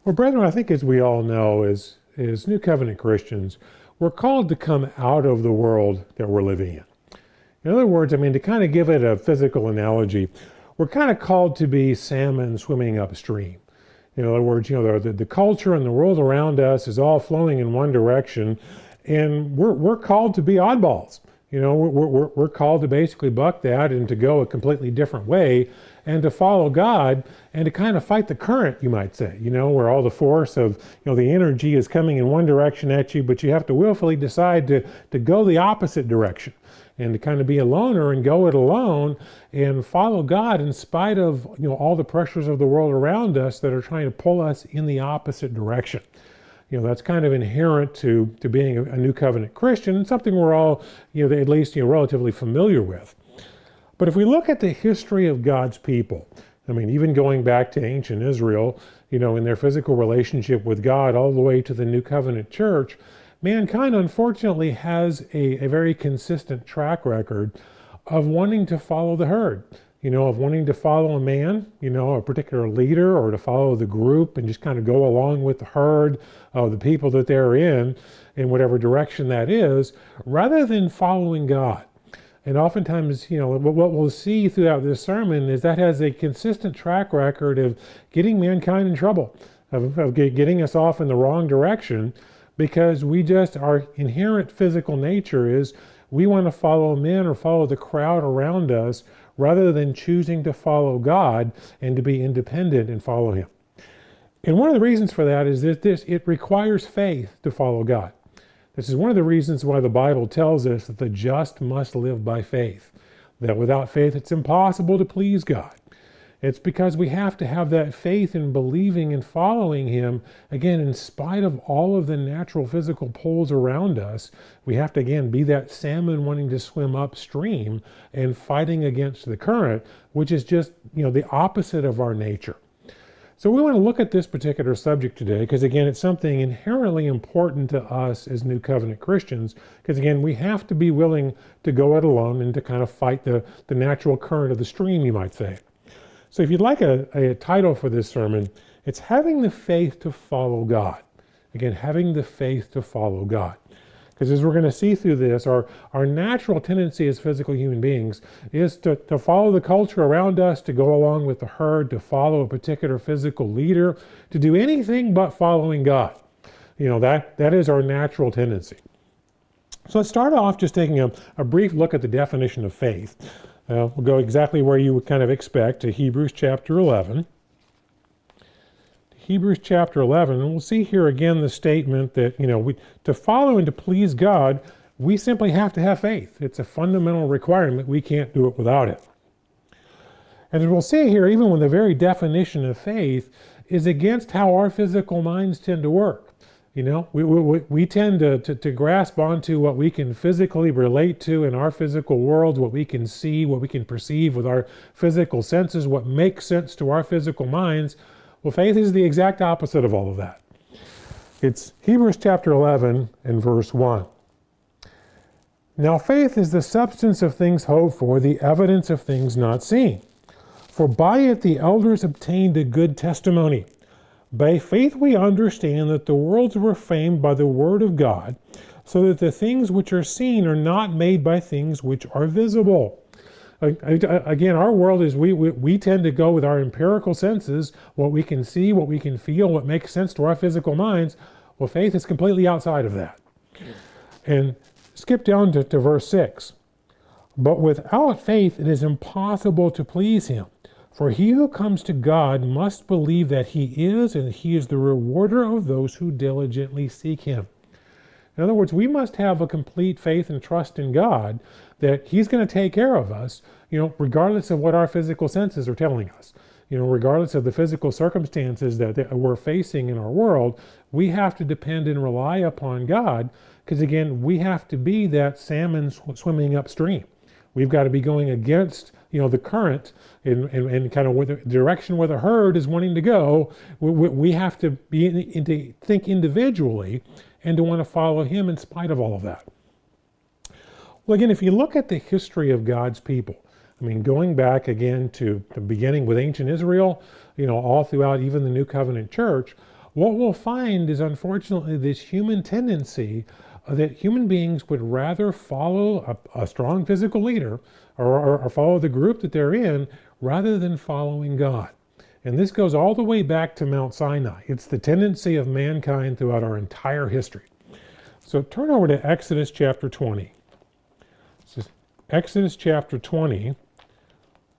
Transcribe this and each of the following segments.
Well, brethren, I think as we all know, as New Covenant Christians, we're called to come out of the world that we're living in. In other words, to kind of give it a physical analogy, we're kind of called to be salmon swimming upstream. In other words, the culture and the world around us is all flowing in one direction, and we're called to be oddballs. We're called to basically buck that and to go a completely different way and to follow God and to kind of fight the current, you might say, where all the force of, the energy is coming in one direction at you, but you have to willfully decide to go the opposite direction and to kind of be a loner and go it alone and follow God in spite of, all the pressures of the world around us that are trying to pull us in the opposite direction. That's kind of inherent to being a New Covenant Christian, and something we're all, at least, relatively familiar with. But if we look at the history of God's people, even going back to ancient Israel, in their physical relationship with God all the way to the New Covenant Church, mankind unfortunately has a very consistent track record of wanting to follow the herd. Of wanting to follow a man, a particular leader, or to follow the group and just kind of go along with the herd of the people that they're in whatever direction that is, rather than following God. And oftentimes, what we'll see throughout this sermon is that has a consistent track record of getting mankind in trouble, of getting us off in the wrong direction, because our inherent physical nature is we want to follow men or follow the crowd around us rather than choosing to follow God and to be independent and follow Him. And one of the reasons for that is that it requires faith to follow God. This is one of the reasons why the Bible tells us that the just must live by faith, that without faith it's impossible to please God. It's because we have to have that faith in believing and following Him, again, in spite of all of the natural physical pulls around us. We have to, again, be that salmon wanting to swim upstream and fighting against the current, which is just, the opposite of our nature. So we want to look at this particular subject today because, again, it's something inherently important to us as New Covenant Christians because, again, we have to be willing to go it alone and to kind of fight the natural current of the stream, you might say. So if you'd like a title for this sermon, it's Having the Faith to Follow God. Again, having the faith to follow God. Because as we're going to see through this, our natural tendency as physical human beings is to follow the culture around us, to go along with the herd, to follow a particular physical leader, to do anything but following God. That is our natural tendency. So let's start off just taking a brief look at the definition of faith. We'll go exactly where you would kind of expect, to Hebrews chapter 11. Hebrews chapter 11, and we'll see here again the statement that, to follow and to please God, we simply have to have faith. It's a fundamental requirement. We can't do it without it. And as we'll see here, even when the very definition of faith is against how our physical minds tend to work. We tend to grasp onto what we can physically relate to in our physical world, what we can see, what we can perceive with our physical senses, what makes sense to our physical minds. Well, faith is the exact opposite of all of that. It's Hebrews chapter 11 and verse 1. Now faith is the substance of things hoped for, the evidence of things not seen. For by it the elders obtained a good testimony. By faith we understand that the worlds were framed by the word of God, so that the things which are seen are not made by things which are visible. Again, our world is, we tend to go with our empirical senses, what we can see, what we can feel, what makes sense to our physical minds. Well, faith is completely outside of that. And skip down to verse 6. But without faith it is impossible to please Him. For he who comes to God must believe that He is, and He is the rewarder of those who diligently seek Him. In other words, we must have a complete faith and trust in God that He's going to take care of us, regardless of what our physical senses are telling us. Regardless of the physical circumstances that we're facing in our world, we have to depend and rely upon God because, again, we have to be that salmon swimming upstream. We've got to be going against the current and kind of the direction where the herd is wanting to go. We have to to think individually and to want to follow Him in spite of all of that. Well, again, if you look at the history of God's people, going back again to the beginning with ancient Israel, all throughout even the New Covenant Church, what we'll find is unfortunately this human tendency that human beings would rather follow a strong physical leader or follow the group that they're in rather than following God. And this goes all the way back to Mount Sinai. It's the tendency of mankind throughout our entire history. So turn over to Exodus chapter 20. This is Exodus chapter 20.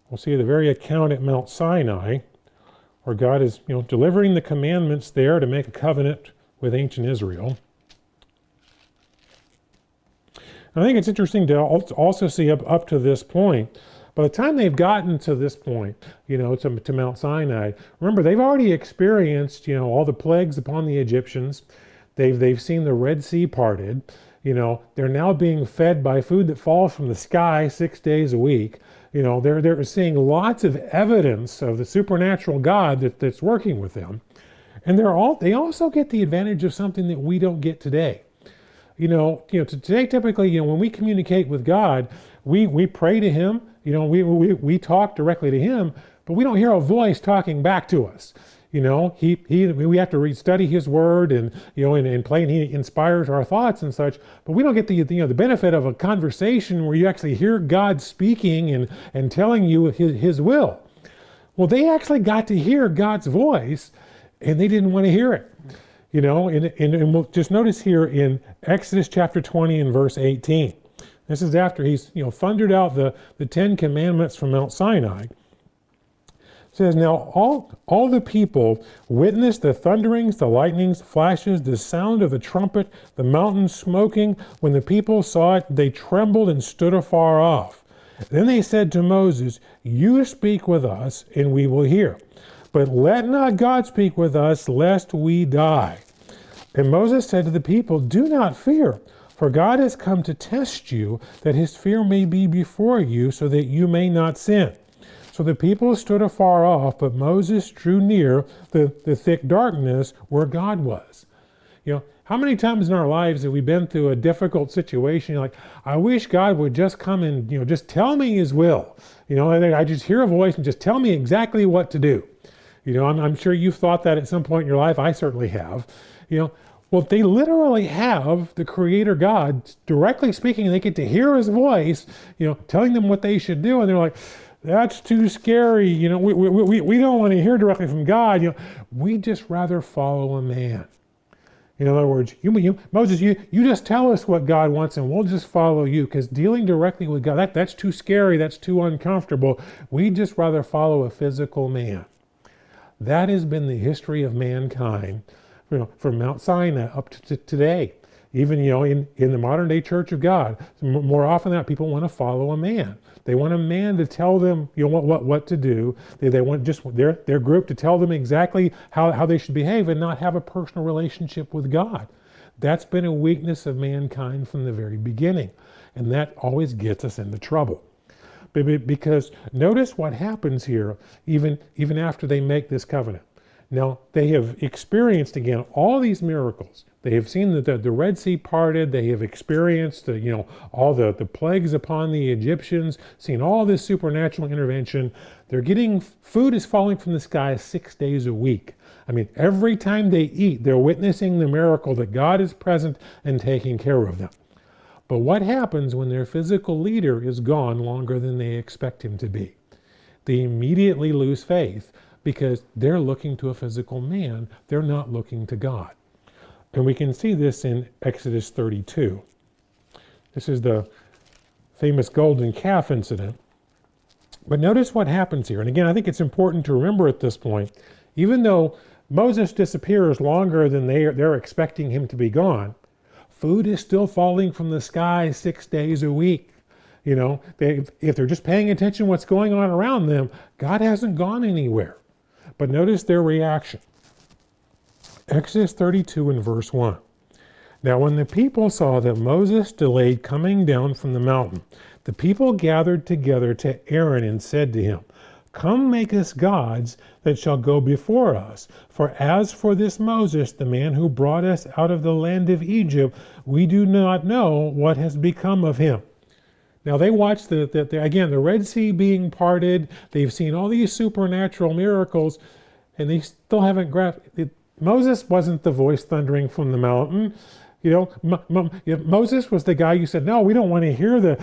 We'll see the very account at Mount Sinai where God is, delivering the commandments there to make a covenant with ancient Israel. And I think it's interesting to also see up to this point. By the time they've gotten to this point, to Mount Sinai, remember they've already experienced, all the plagues upon the Egyptians. They've seen the Red Sea parted. They're now being fed by food that falls from the sky 6 days a week. They're seeing lots of evidence of the supernatural God that's working with them. And they also get the advantage of something that we don't get today. Today typically, when we communicate with God, we pray to Him. We talk directly to Him, but we don't hear a voice talking back to us. We have to study His Word and pray, and He inspires our thoughts and such. But we don't get the benefit of a conversation where you actually hear God speaking and telling you His will. Well, they actually got to hear God's voice, and they didn't want to hear it. And we'll just notice here in Exodus chapter 20 and verse 18. This is after He's thundered out the 10 commandments from Mount Sinai. It says, "Now all the people witnessed the thunderings, the lightnings, flashes, the sound of the trumpet, the mountain smoking. When the people saw it, they trembled and stood afar off. Then they said to Moses, 'You speak with us, and we will hear. But let not God speak with us, lest we die.' And Moses said to the people, 'Do not fear, for God has come to test you, that His fear may be before you, so that you may not sin.' So the people stood afar off, but Moses drew near the thick darkness where God was." How many times in our lives have we been through a difficult situation? You're like, I wish God would just come and, just tell me His will. I just hear a voice and just tell me exactly what to do. I'm sure you've thought that at some point in your life. I certainly have. Well, they literally have the Creator God directly speaking, and they get to hear His voice, telling them what they should do. And they're like, that's too scary. We don't want to hear directly from God. We just rather follow a man. In other words, Moses, you just tell us what God wants and we'll just follow you, because dealing directly with God, that's too scary. That's too uncomfortable. We just rather follow a physical man. That has been the history of mankind, from Mount Sinai up to today. Even, in the modern day Church of God, more often than not, people want to follow a man. They want a man to tell them, what to do. They want just their group to tell them exactly how they should behave and not have a personal relationship with God. That's been a weakness of mankind from the very beginning. And that always gets us into trouble. Because notice what happens here, even after they make this covenant. Now, they have experienced, again, all these miracles. They have seen the Red Sea parted. They have experienced, all the plagues upon the Egyptians, seen all this supernatural intervention. They're getting, food is falling from the sky 6 days a week. I mean, every time they eat, they're witnessing the miracle that God is present and taking care of them. But what happens when their physical leader is gone longer than they expect him to be? They immediately lose faith, because they're looking to a physical man. They're not looking to God. And we can see this in Exodus 32. This is the famous golden calf incident. But notice what happens here. And again, I think it's important to remember at this point, even though Moses disappears longer than they're expecting him to be gone, food is still falling from the sky 6 days a week. If they're just paying attention to what's going on around them, God hasn't gone anywhere. But notice their reaction. Exodus 32 and verse 1. "Now when the people saw that Moses delayed coming down from the mountain, the people gathered together to Aaron and said to him, 'Come make us gods that shall go before us. For as for this Moses, the man who brought us out of the land of Egypt, we do not know what has become of him.'" Now they watched the Red Sea being parted. They've seen all these supernatural miracles, and they still haven't grasped it. Moses wasn't the voice thundering from the mountain. Moses was the guy who said, no, we don't want to hear the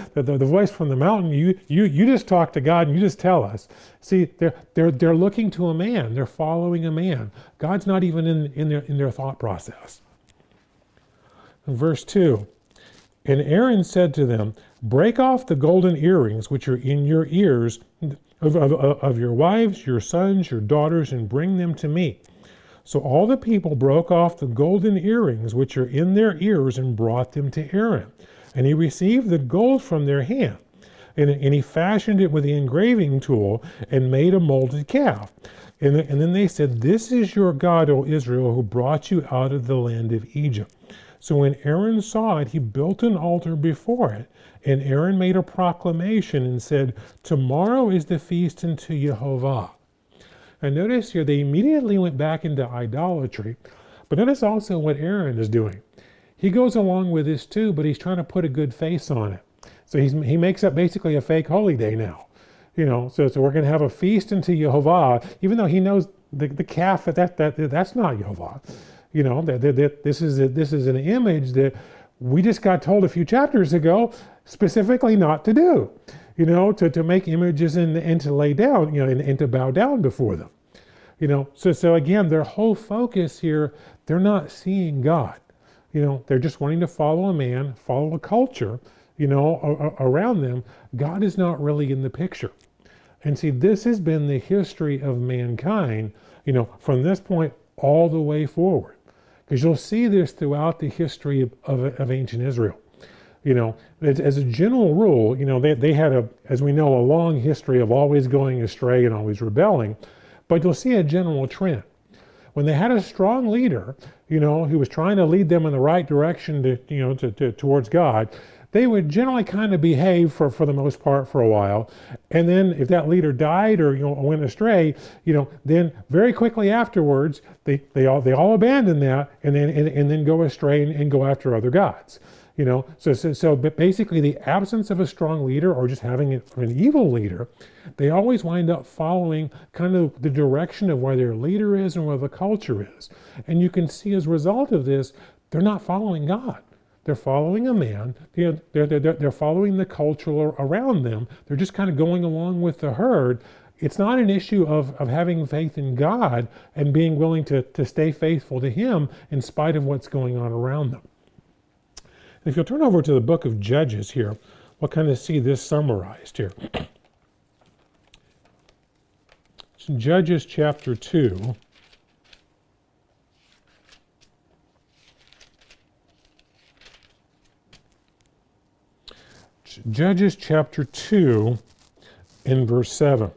voice from the mountain. You just talk to God and you just tell us. See, they're looking to a man. They're following a man. God's not even in their thought process. In verse 2, and Aaron said to them, break off the golden earrings which are in your ears of your wives, your sons, your daughters, and bring them to me. So all the people broke off the golden earrings which are in their ears and brought them to Aaron. And he received the gold from their hand. And he fashioned it with the engraving tool and made a molded calf. And then they said, this is your God, O Israel, who brought you out of the land of Egypt. So when Aaron saw it, he built an altar before it. And Aaron made a proclamation and said, tomorrow is the feast unto Jehovah. And notice here, they immediately went back into idolatry. But notice also what Aaron is doing. He goes along with this too, but he's trying to put a good face on it. So he makes up basically a fake holy day now. So we're going to have a feast unto Jehovah, even though he knows the calf, that's not Jehovah. This is an image that we just got told a few chapters ago specifically not to do. To make images and to lay down, and to bow down before them. So again, their whole focus here, they're not seeing God. They're just wanting to follow a man, follow a culture, around them. God is not really in the picture. And see, this has been the history of mankind, from this point all the way forward. Because you'll see this throughout the history of ancient Israel. As a general rule, they had as we know, a long history of always going astray and always rebelling, but you'll see a general trend. When they had a strong leader, who was trying to lead them in the right direction towards God, they would generally kind of behave for the most part for a while. And then if that leader died or went astray, then very quickly afterwards, they all abandon that and then go astray and go after other gods. But basically the absence of a strong leader or just having an evil leader, they always wind up following kind of the direction of where their leader is and where the culture is. And you can see as a result of this, they're not following God. They're following a man. They're following the culture around them. They're just kind of going along with the herd. It's not an issue of having faith in God and being willing to stay faithful to Him in spite of what's going on around them. If you'll turn over to the book of Judges here, we'll kind of see this summarized here. It's in Judges chapter 2. Judges chapter 2 in verse 7.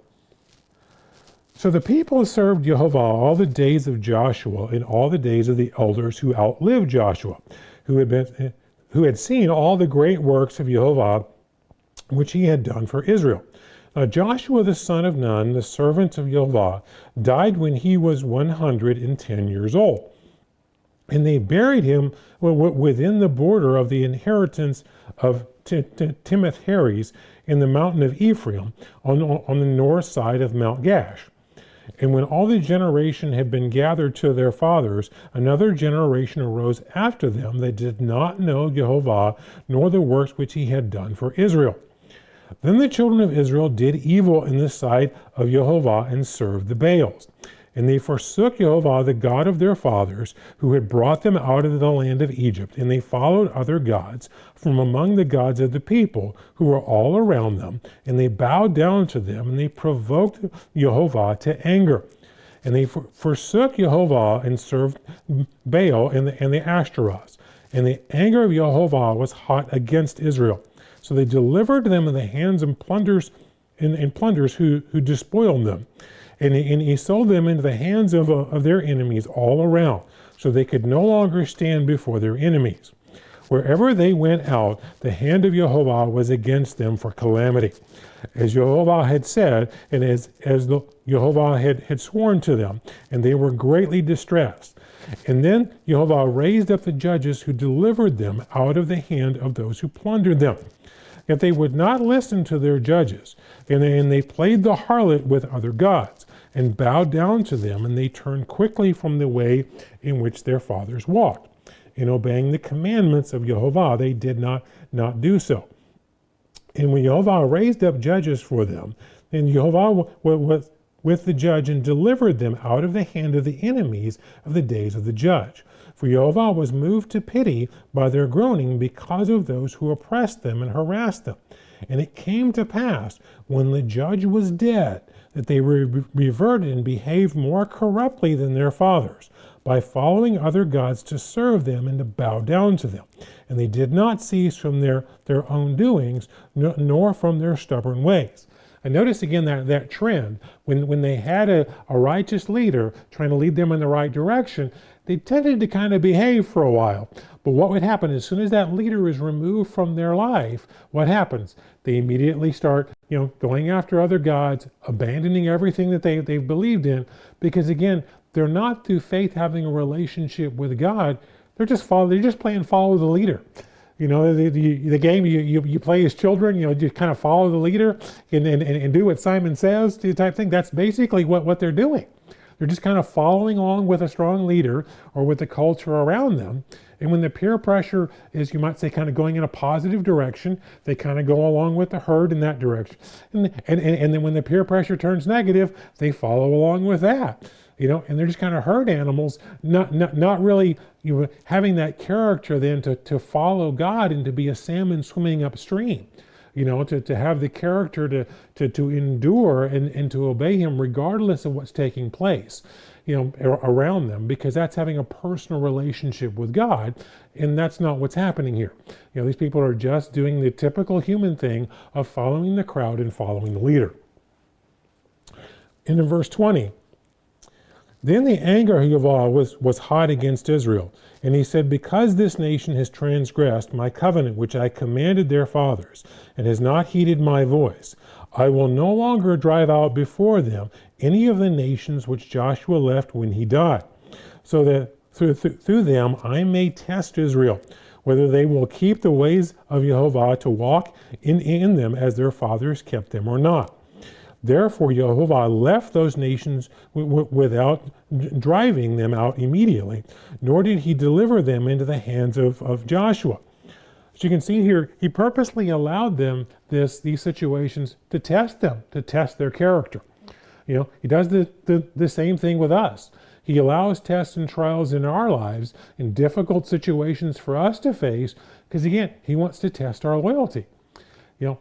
So the people served Jehovah all the days of Joshua and all the days of the elders who outlived Joshua, who had seen all the great works of Jehovah which he had done for Israel. Now Joshua the son of Nun, the servant of Jehovah, died when he was 110 years old. And they buried him within the border of the inheritance of Timnath-Heres in the mountain of Ephraim on the north side of Mount Gash. And when all the generation had been gathered to their fathers, another generation arose after them that did not know Jehovah, nor the works which he had done for Israel. Then the children of Israel did evil in the sight of Jehovah and served the Baals. And they forsook Jehovah, the God of their fathers, who had brought them out of the land of Egypt, and they followed other gods from among the gods of the people who were all around them, and they bowed down to them, and they provoked Jehovah to anger. And they forsook Jehovah and served Baal and the Ashtaroths. And the anger of Jehovah was hot against Israel. So they delivered them in the hands of plunderers who despoiled them. And he sold them into the hands of their enemies all around, so they could no longer stand before their enemies. Wherever they went out, the hand of Jehovah was against them for calamity, as Jehovah had said, and as Jehovah had sworn to them, and they were greatly distressed. And then Jehovah raised up the judges who delivered them out of the hand of those who plundered them. Yet they would not listen to their judges, and they played the harlot with other gods. and bowed down to them, and they turned quickly from the way in which their fathers walked. In obeying the commandments of Jehovah, they did not do so. And when Jehovah raised up judges for them, then Jehovah was with the judge and delivered them out of the hand of the enemies of the days of the judge. For Jehovah was moved to pity by their groaning because of those who oppressed them and harassed them. And it came to pass, when the judge was dead, that they reverted and behaved more corruptly than their fathers, by following other gods to serve them and to bow down to them. And they did not cease from their own doings, nor from their stubborn ways. And notice again that trend. When they had a righteous leader trying to lead them in the right direction, they tended to kind of behave for a while. But what would happen as soon as that leader is removed from their life, what happens? They immediately start, going after other gods, abandoning everything that they've believed in, because again, they're not through faith having a relationship with God. They're just playing follow the leader. The game you play as children, you kind of follow the leader and do what Simon says type thing. That's basically what they're doing. They're just kind of following along with a strong leader or with the culture around them. And when the peer pressure is, you might say, kind of going in a positive direction, they kind of go along with the herd in that direction. And then when the peer pressure turns negative, they follow along with that. And they're just kind of herd animals, not really having that character then to follow God and to be a salmon swimming upstream. To have the character to endure and to obey him regardless of what's taking place, around them, because that's having a personal relationship with God, and that's not what's happening here. These people are just doing the typical human thing of following the crowd and following the leader. And in verse 20, then the anger of Jehovah was hot against Israel, and he said, because this nation has transgressed my covenant which I commanded their fathers, and has not heeded my voice, I will no longer drive out before them any of the nations which Joshua left when he died, so that through them I may test Israel, whether they will keep the ways of Jehovah to walk in them as their fathers kept them or not. Therefore Jehovah left those nations without driving them out immediately, nor did he deliver them into the hands of Joshua. As you can see here, he purposely allowed them these situations to test them, to test their character. He does the same thing with us. He allows tests and trials in our lives, in difficult situations for us to face, because again, he wants to test our loyalty.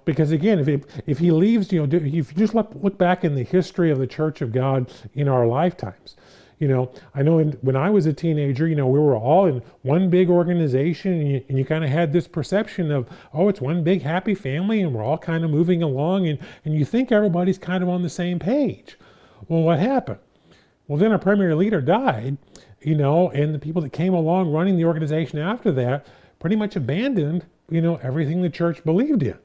Because again, if he leaves, if you just look back in the history of the Church of God in our lifetimes, I know when I was a teenager, we were all in one big organization, and you kind of had this perception of, it's one big happy family, and we're all kind of moving along, and you think everybody's kind of on the same page. Well, what happened? Well, then our primary leader died, and the people that came along running the organization after that pretty much abandoned, everything the church believed in.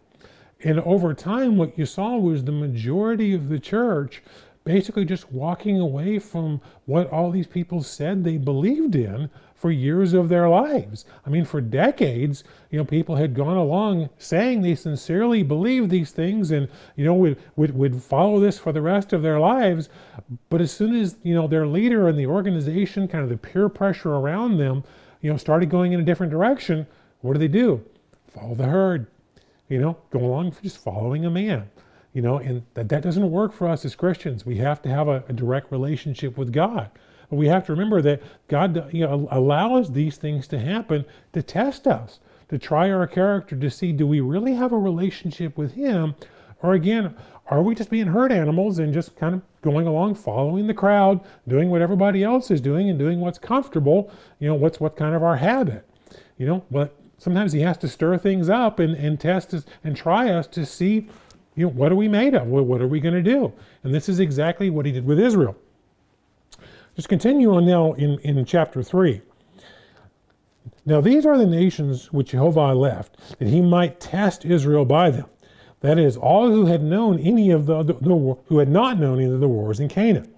And over time, what you saw was the majority of the church basically just walking away from what all these people said they believed in for years of their lives. I mean, for decades, people had gone along saying they sincerely believed these things and, would follow this for the rest of their lives. But as soon as, their leader and the organization, kind of the peer pressure around them, started going in a different direction, what do? Follow the herd. Go along for just following a man, and that doesn't work for us as Christians. We have to have a direct relationship with God. But we have to remember that God, allows these things to happen to test us, to try our character, to see, do we really have a relationship with him? Or again, are we just being herd animals and just kind of going along, following the crowd, doing what everybody else is doing and doing what's comfortable, what's kind of our habit, but sometimes he has to stir things up and test us and try us to see, what are we made of? What are we going to do? And this is exactly what he did with Israel. Just continue on now in chapter 3. Now these are the nations which Jehovah left, that he might test Israel by them. That is, all who had known any of who had not known any of the wars in Canaan.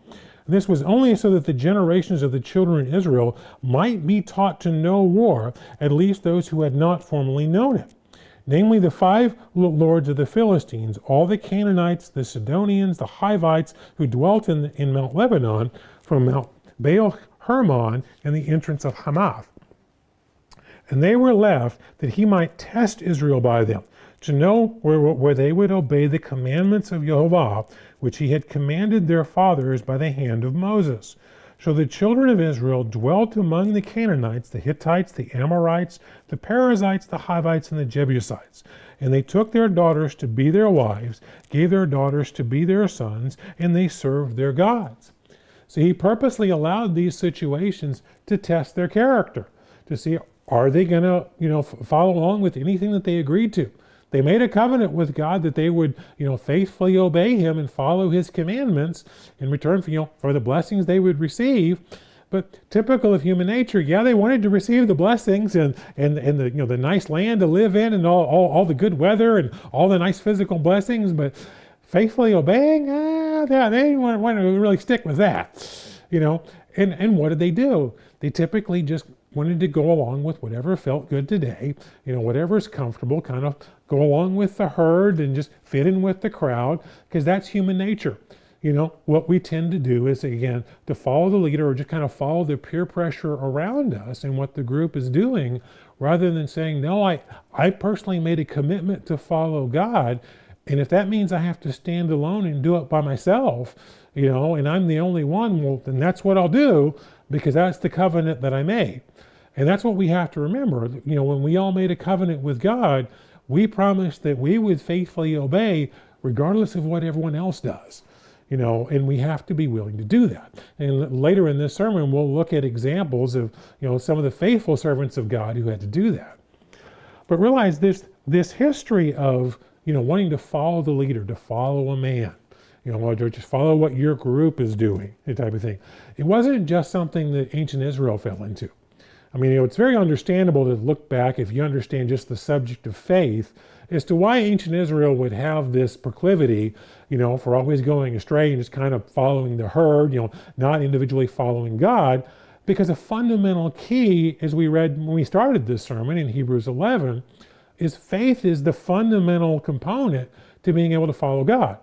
And this was only so that the generations of the children of Israel might be taught to know war, at least those who had not formerly known it. namely the five lords of the Philistines, all the Canaanites, the Sidonians, the Hivites, who dwelt in Mount Lebanon, from Mount Baal Hermon and the entrance of Hamath. And they were left that he might test Israel by them, to know where they would obey the commandments of Jehovah, which he had commanded their fathers by the hand of Moses. So the children of Israel dwelt among the Canaanites, the Hittites, the Amorites, the Perizzites, the Hivites, and the Jebusites. And they took their daughters to be their wives, gave their daughters to be their sons, and they served their gods. So he purposely allowed these situations to test their character, to see, are they going to, follow along with anything that they agreed to? They made a covenant with God that they would, faithfully obey him and follow his commandments in return for the blessings they would receive. But typical of human nature, they wanted to receive the blessings and the nice land to live in and all the good weather and all the nice physical blessings, but faithfully obeying, they didn't want to really stick with that, And what did they do? They typically just wanted to go along with whatever felt good today, whatever's comfortable, kind of go along with the herd and just fit in with the crowd, because that's human nature. What we tend to do is, again, to follow the leader or just kind of follow the peer pressure around us and what the group is doing, rather than saying, no, I personally made a commitment to follow God, and if that means I have to stand alone and do it by myself, and I'm the only one, well, then that's what I'll do, because that's the covenant that I made. And that's what we have to remember. When we all made a covenant with God, we promised that we would faithfully obey regardless of what everyone else does. And we have to be willing to do that. And later in this sermon, we'll look at examples of, some of the faithful servants of God who had to do that. But realize this history of, wanting to follow the leader, to follow a man, or just follow what your group is doing, that type of thing. It wasn't just something that ancient Israel fell into. I mean, it's very understandable to look back, if you understand just the subject of faith, as to why ancient Israel would have this proclivity, for always going astray and just kind of following the herd, not individually following God. Because a fundamental key, as we read when we started this sermon in Hebrews 11, is faith is the fundamental component to being able to follow God.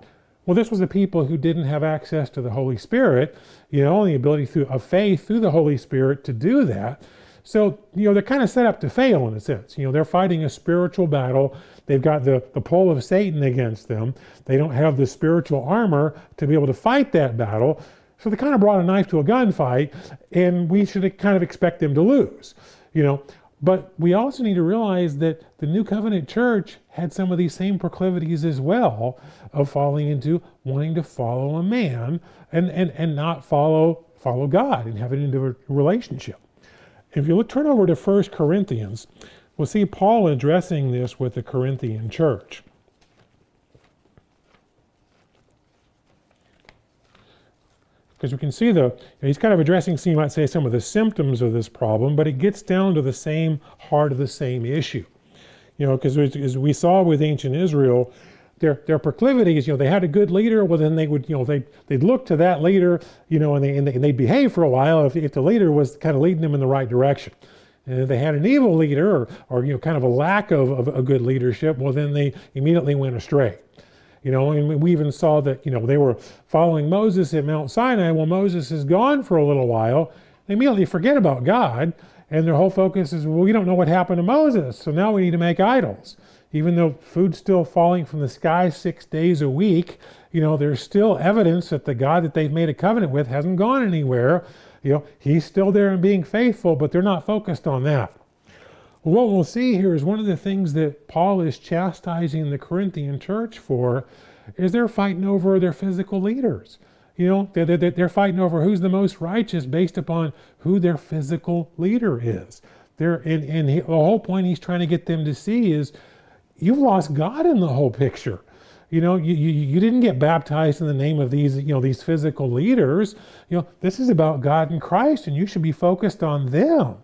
Well, this was the people who didn't have access to the Holy Spirit, the ability of faith through the Holy Spirit to do that. So, they're kind of set up to fail in a sense. They're fighting a spiritual battle. They've got the pull of Satan against them. They don't have the spiritual armor to be able to fight that battle. So they kind of brought a knife to a gunfight, and we should kind of expect them to lose, But we also need to realize that the New Covenant Church had some of these same proclivities as well, of falling into wanting to follow a man and not follow God and have an individual relationship. If you turn over to 1 Corinthians, we'll see Paul addressing this with the Corinthian church. Because we can see he's kind of addressing, you might say, some of the symptoms of this problem, but it gets down to the same heart of the same issue. Because as we saw with ancient Israel, their proclivities, they had a good leader, well then they would, they'd look to that leader, and they'd behave for a while if the leader was kind of leading them in the right direction. And if they had an evil leader or kind of a lack of a good leadership, well then they immediately went astray. And we even saw that, they were following Moses at Mount Sinai. Well, Moses is gone for a little while. They immediately forget about God, and their whole focus is, well, we don't know what happened to Moses, so now we need to make idols. Even though food's still falling from the sky 6 days a week, there's still evidence that the God that they've made a covenant with hasn't gone anywhere. He's still there and being faithful, but they're not focused on that. Well, what we'll see here is one of the things that Paul is chastising the Corinthian church for is they're fighting over their physical leaders. They're fighting over who's the most righteous based upon who their physical leader is. The whole point he's trying to get them to see is, you've lost God in the whole picture. You didn't get baptized in the name of these physical leaders. This is about God and Christ, and you should be focused on them.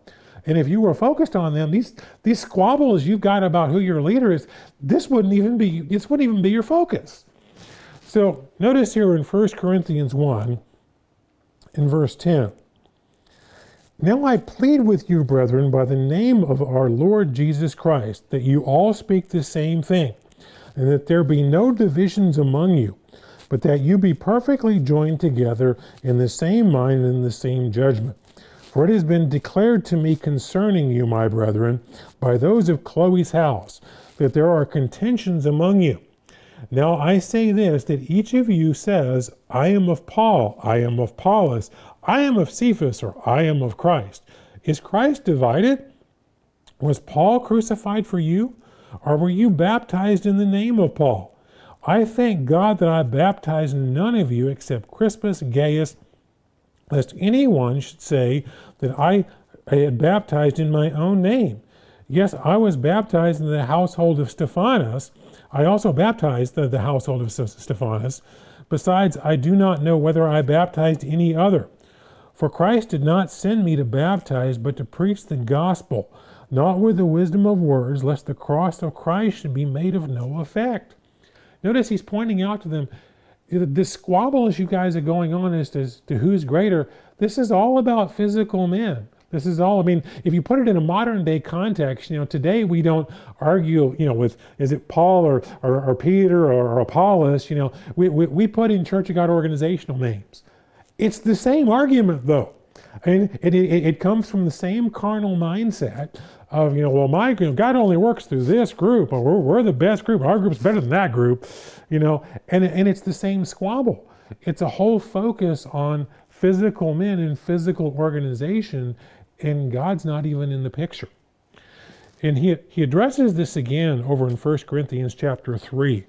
And if you were focused on them, these squabbles you've got about who your leader is, this wouldn't even be your focus. So notice here in 1 Corinthians 1, in verse 10, Now I plead with you, brethren, by the name of our Lord Jesus Christ, that you all speak the same thing, and that there be no divisions among you, but that you be perfectly joined together in the same mind and in the same judgment. For it has been declared to me concerning you, my brethren, by those of Chloe's house, that there are contentions among you. Now I say this, that each of you says, I am of Paul, I am of Apollos, I am of Cephas, or I am of Christ. Is Christ divided? Was Paul crucified for you? Or were you baptized in the name of Paul? I thank God that I baptized none of you except Crispus, Gaius, lest anyone should say that I had baptized in my own name. Yes, I was baptized in the household of Stephanas. I also baptized the household of Stephanas. Besides, I do not know whether I baptized any other. For Christ did not send me to baptize, but to preach the gospel, not with the wisdom of words, lest the cross of Christ should be made of no effect. Notice he's pointing out to them, this squabble as you guys are going on as to who's greater, this is all about physical men. This is all, I mean, if you put it in a modern day context, today we don't argue, with, is it Paul or Peter or Apollos, we put in Church of God organizational names. It's the same argument though. And it comes from the same carnal mindset of, God only works through this group, or we're the best group, our group's better than that group, and it's the same squabble. It's a whole focus on physical men and physical organization, and God's not even in the picture. And he addresses this again over in 1 Corinthians chapter 3.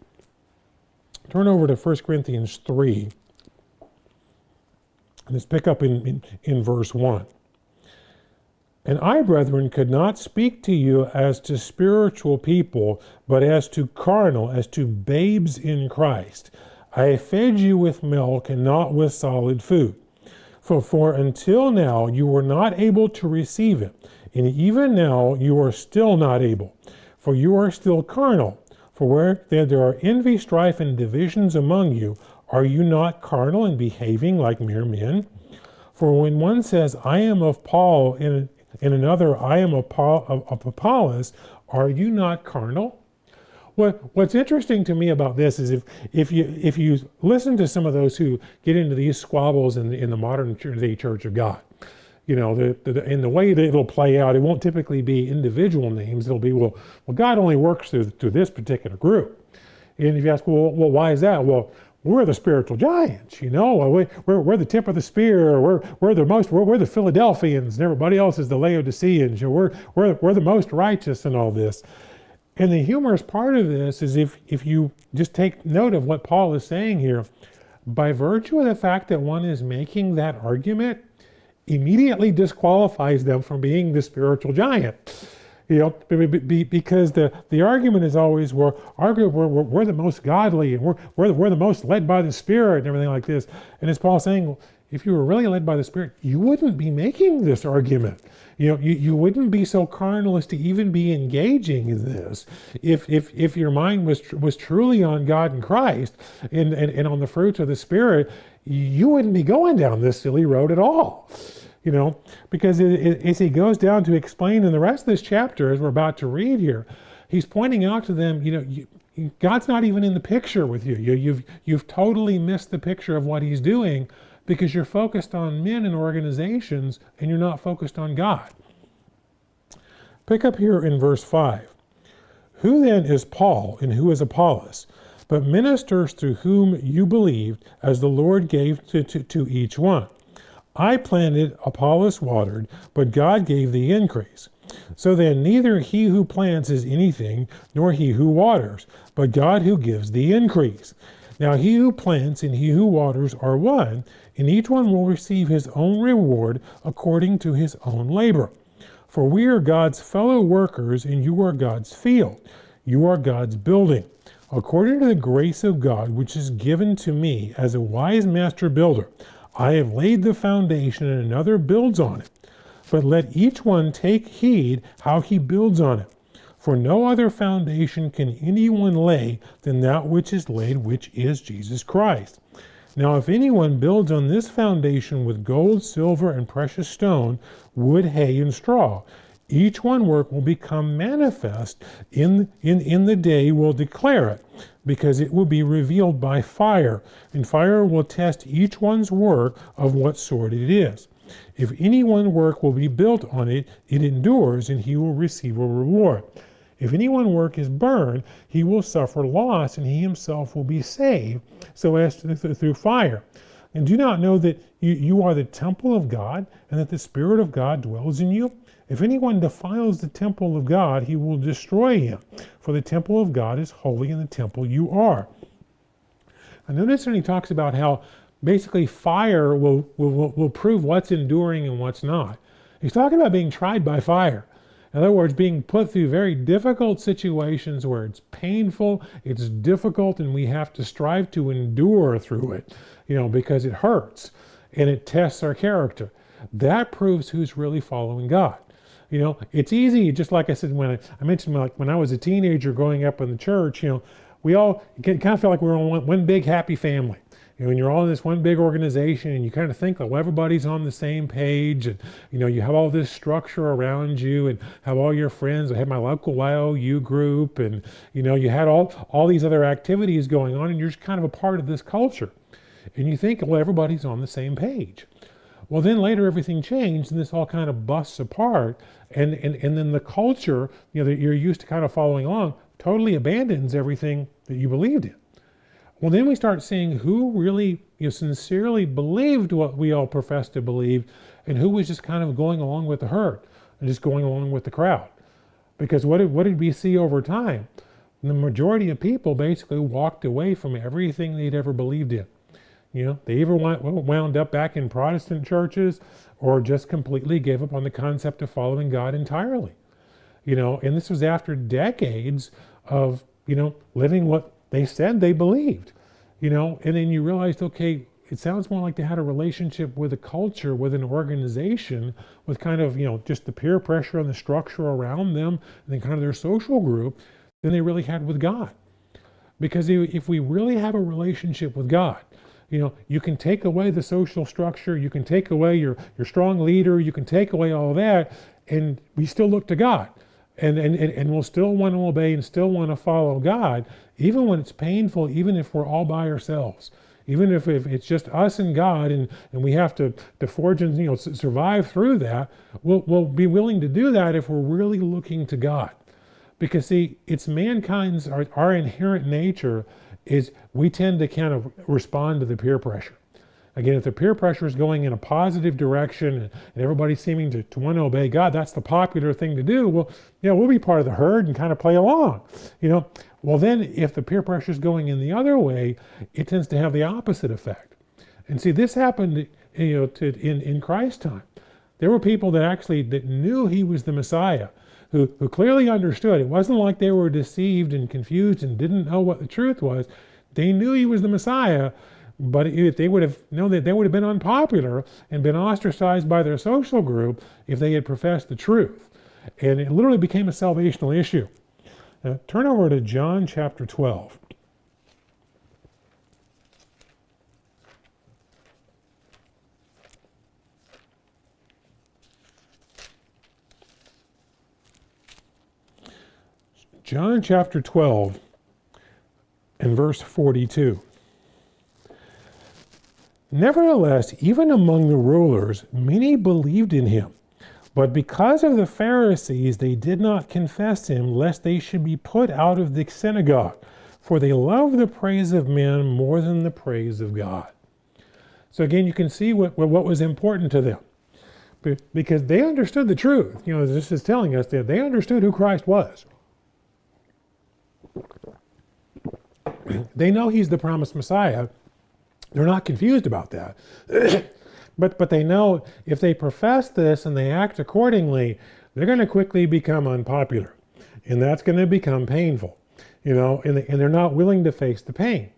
Turn over to 1 Corinthians 3. Let's pick up in verse 1. And I, brethren, could not speak to you as to spiritual people, but as to carnal, as to babes in Christ. I fed you with milk and not with solid food. For until now you were not able to receive it, and even now you are still not able, for you are still carnal. For where there are envy, strife, and divisions among you, are you not carnal and behaving like mere men? For when one says, I am of Paul, and another, I am of Apollos, are you not carnal? What's interesting to me about this is if you listen to some of those who get into these squabbles in the modern day Church of God, in the way that it'll play out, it won't typically be individual names. It'll be, well, God only works through this particular group. And if you ask, well, why is that? Well, we're the spiritual giants, we're the tip of the spear. We're the Philadelphians, and everybody else is the Laodiceans. We're the most righteous in all this. And the humorous part of this is if you just take note of what Paul is saying here, by virtue of the fact that one is making that argument, immediately disqualifies them from being the spiritual giant. Because the argument is always, we're the most godly, and we're the most led by the Spirit and everything like this. And as Paul's saying, well, if you were really led by the Spirit, you wouldn't be making this argument. You wouldn't be so carnal as to even be engaging in this. If your mind was truly on God and Christ and on the fruits of the Spirit, you wouldn't be going down this silly road at all. Because as he goes down to explain in the rest of this chapter, as we're about to read here, he's pointing out to them, God's not even in the picture with you. You've totally missed the picture of what he's doing because you're focused on men and organizations and you're not focused on God. Pick up here in verse 5. Who then is Paul and who is Apollos, but ministers through whom you believed, as the Lord gave to each one? I planted, Apollos watered, but God gave the increase. So then neither he who plants is anything, nor he who waters, but God who gives the increase. Now he who plants and he who waters are one, and each one will receive his own reward according to his own labor. For we are God's fellow workers, and you are God's field. You are God's building, according to the grace of God which is given to me as a wise master builder. I have laid the foundation, and another builds on it. But let each one take heed how he builds on it. For no other foundation can anyone lay than that which is laid, which is Jesus Christ. Now, if anyone builds on this foundation with gold, silver, and precious stone, wood, hay, and straw, each one work will become manifest in the day will declare it, because it will be revealed by fire, and fire will test each one's work of what sort it is. If any one work will be built on it, it endures, and he will receive a reward. If any one work is burned, he will suffer loss, and he himself will be saved, so as through fire. And do you not know that you are the temple of God, and that the Spirit of God dwells in you? If anyone defiles the temple of God, he will destroy him. For the temple of God is holy, and the temple you are. I notice when he talks about how basically fire will prove what's enduring and what's not. He's talking about being tried by fire. In other words, being put through very difficult situations where it's painful, it's difficult, and we have to strive to endure through it, because it hurts and it tests our character. That proves who's really following God. It's easy, just like I said when I mentioned, like when I was a teenager growing up in the church, we all kind of felt like we were on one big happy family. When you're all in this one big organization and you kind of think, well, everybody's on the same page, and you have all this structure around you and have all your friends. I had my local YOU group, and you had all these other activities going on, and you're just kind of a part of this culture. And you think, well, everybody's on the same page. Well, then later everything changed, and this all kind of busts apart, and then the culture, that you're used to kind of following along, totally abandons everything that you believed in. Well, then we start seeing who really sincerely believed what we all profess to believe, and who was just kind of going along with the herd and just going along with the crowd. Because what did we see over time? The majority of people basically walked away from everything they'd ever believed in. They either wound up back in Protestant churches or just completely gave up on the concept of following God entirely. And this was after decades of, living what they said they believed, and then you realized, okay, it sounds more like they had a relationship with a culture, with an organization, with kind of, just the peer pressure and the structure around them, and then kind of their social group, than they really had with God. Because if we really have a relationship with God, you can take away the social structure, you can take away your strong leader, you can take away all that, and we still look to God. And we'll still want to obey and still want to follow God, even when it's painful, even if we're all by ourselves. Even if it's just us and God, and we have to forge and survive through that, we'll be willing to do that if we're really looking to God. Because see, it's mankind's, our inherent nature is we tend to kind of respond to the peer pressure. Again, if the peer pressure is going in a positive direction and everybody's seeming to want to obey God, that's the popular thing to do. Well, we'll be part of the herd and kind of play along. Well, then if the peer pressure is going in the other way, it tends to have the opposite effect. And see, this happened, in Christ's time. There were people that knew he was the Messiah, who clearly understood. It wasn't like they were deceived and confused and didn't know what the truth was. They knew he was the Messiah, but if they would have known that, they would have been unpopular and been ostracized by their social group if they had professed the truth. And it literally became a salvational issue. Now, turn over to John chapter 12. John chapter 12 and verse 42. Nevertheless, even among the rulers, many believed in him. But because of the Pharisees, they did not confess him, lest they should be put out of the synagogue. For they love the praise of men more than the praise of God. So again, you can see what was important to them. Because they understood the truth. This is telling us that they understood who Christ was. They know he's the promised Messiah. They're not confused about that. But they know if they profess this and they act accordingly, they're going to quickly become unpopular. And that's going to become painful. And they're not willing to face the pain.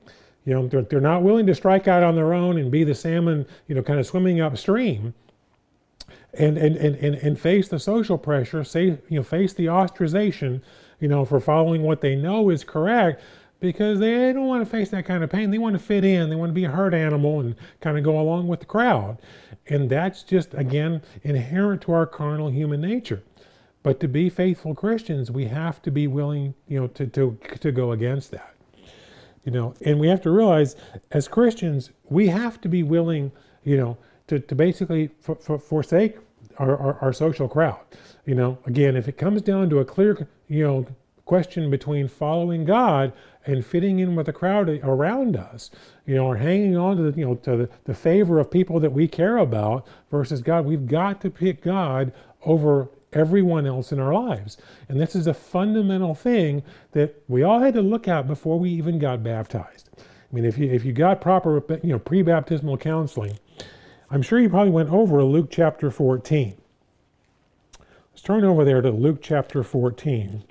They're not willing to strike out on their own and be the salmon, kind of swimming upstream and face the social pressure, face the ostracization, for following what they know is correct. because they don't want to face that kind of pain. They want to fit in. They want to be a herd animal and kind of go along with the crowd. And that's just, again, inherent to our carnal human nature. But to be faithful Christians, we have to be willing, to go against that. And we have to realize, as Christians, we have to be willing, to basically forsake our social crowd. Again, if it comes down to a clear, question between following God and fitting in with the crowd around us, or hanging on to the favor of people that we care about versus God, we've got to pick God over everyone else in our lives. And this is a fundamental thing that we all had to look at before we even got baptized. I mean, if you got proper, pre-baptismal counseling, I'm sure you probably went over Luke chapter 14. Let's turn over there to Luke chapter 14.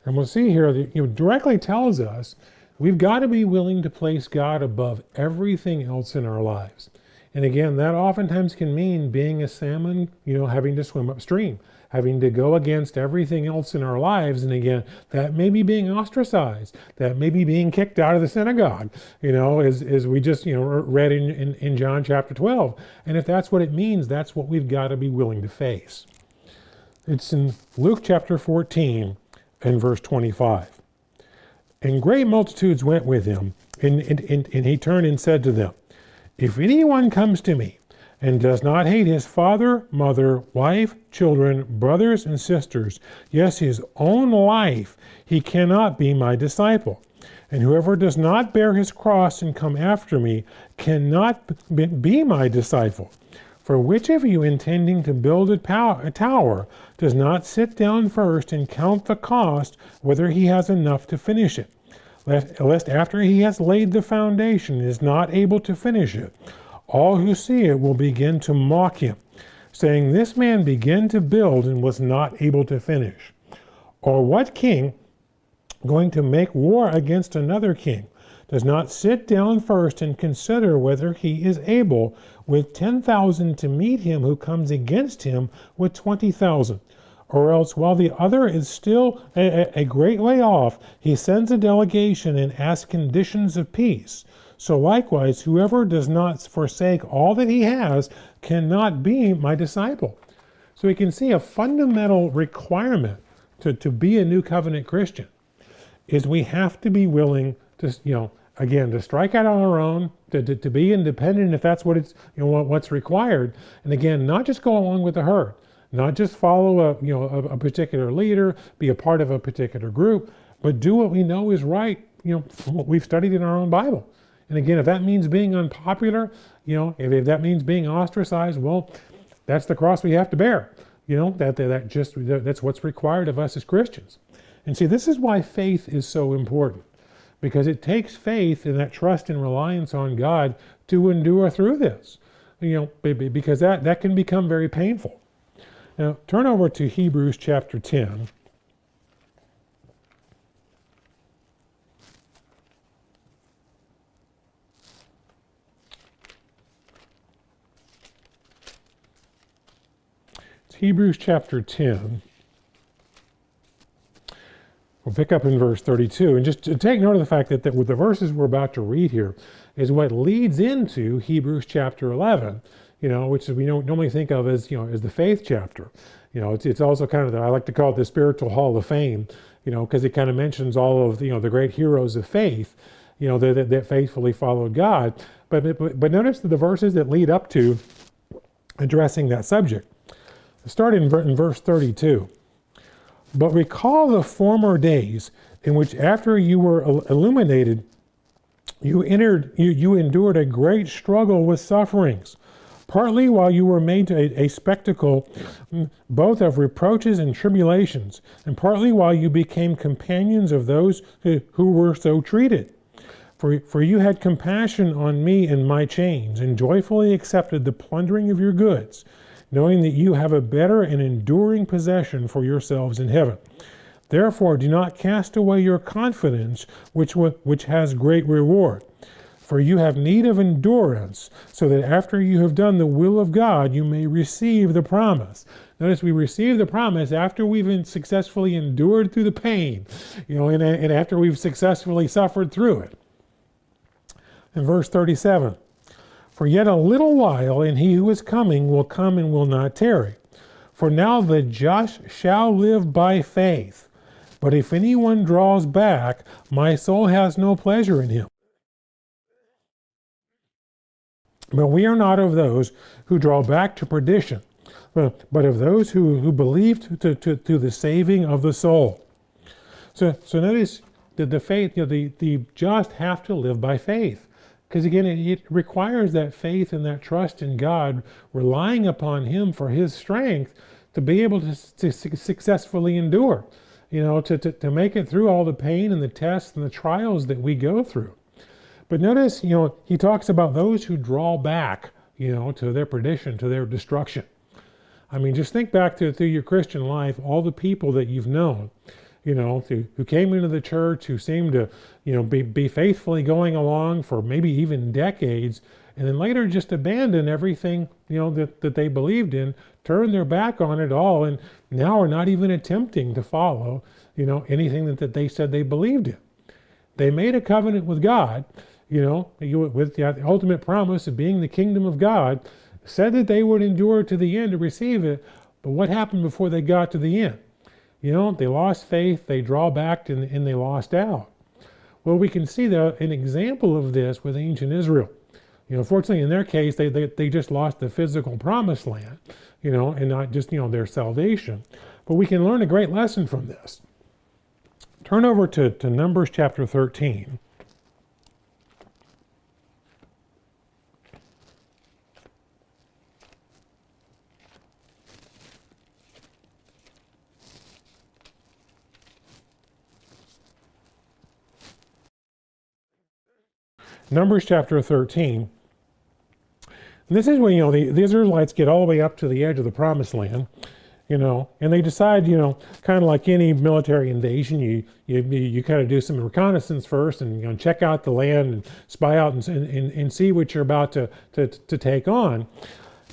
And we'll see here that directly tells us we've got to be willing to place God above everything else in our lives. And again, that oftentimes can mean being a salmon, having to swim upstream, having to go against everything else in our lives. And again, that may be being ostracized, that may be being kicked out of the synagogue, as we just, read in John chapter 12. And if that's what it means, that's what we've got to be willing to face. It's in Luke chapter 14 and verse 25. And great multitudes went with him, and he turned and said to them, if anyone comes to me and does not hate his father, mother, wife, children, brothers, and sisters, yes, his own life, he cannot be my disciple. And whoever does not bear his cross and come after me cannot be my disciple. For which of you, intending to build a tower, does not sit down first and count the cost, whether he has enough to finish it? Lest after he has laid the foundation and is not able to finish it, all who see it will begin to mock him, saying, this man began to build and was not able to finish. Or what king, going to make war against another king, does not sit down first and consider whether he is able with 10,000 to meet him who comes against him with 20,000? Or else, while the other is still a great way off, he sends a delegation and asks conditions of peace. So likewise, whoever does not forsake all that he has cannot be my disciple. So we can see a fundamental requirement to be a new covenant Christian is we have to be willing to, again, to strike out on our own, to be independent if that's what it's, what's required. And again, not just go along with the herd. Not just follow a particular leader, be a part of a particular group, but do what we know is right, from what we've studied in our own Bible. And again, if that means being unpopular, if that means being ostracized, well, that's the cross we have to bear. That's what's required of us as Christians. And see, this is why faith is so important, because it takes faith and that trust and reliance on God to endure through this, because that can become very painful. Now, turn over to Hebrews chapter 10. It's Hebrews chapter 10. We'll pick up in verse 32. And just to take note of the fact that with the verses we're about to read here is what leads into Hebrews chapter 11. Which we don't normally think of as, as the faith chapter. It's also kind of, I like to call it the spiritual hall of fame, because it kind of mentions all of, the great heroes of faith, that faithfully followed God. But notice the verses that lead up to addressing that subject. Start in verse 32. But recall the former days in which after you were illuminated, you endured a great struggle with sufferings, partly while you were made a spectacle both of reproaches and tribulations, and partly while you became companions of those who were so treated. For you had compassion on me in my chains, and joyfully accepted the plundering of your goods, knowing that you have a better and enduring possession for yourselves in heaven. Therefore do not cast away your confidence, which has great reward. For you have need of endurance, so that after you have done the will of God, you may receive the promise. Notice we receive the promise after we've successfully endured through the pain, and after we've successfully suffered through it. In verse 37, for yet a little while, and he who is coming will come and will not tarry. For now the just shall live by faith. But if anyone draws back, my soul has no pleasure in him. But we are not of those who draw back to perdition, but of those who believe to the saving of the soul. So notice that the faith, the just have to live by faith. Because again, it requires that faith and that trust in God, relying upon Him for His strength to be able to successfully endure, to make it through all the pain and the tests and the trials that we go through. But notice, he talks about those who draw back, to their perdition, to their destruction. I mean, just think back through your Christian life, all the people that you've known, who came into the church, who seemed to, be faithfully going along for maybe even decades, and then later just abandon everything, that they believed in, turn their back on it all, and now are not even attempting to follow, anything that they said they believed in. They made a covenant with God, with the ultimate promise of being the kingdom of God, said that they would endure to the end to receive it, but what happened before they got to the end? They lost faith, they draw back, and they lost out. Well, we can see an example of this with ancient Israel. Fortunately, in their case, they just lost the physical promised land, and not just, their salvation. But we can learn a great lesson from this. Turn over to Numbers chapter 13. Numbers chapter 13. And this is when, the Israelites get all the way up to the edge of the promised land, and they decide, kind of like any military invasion, you kind of do some reconnaissance first and, check out the land and spy out and see what you're about to take on.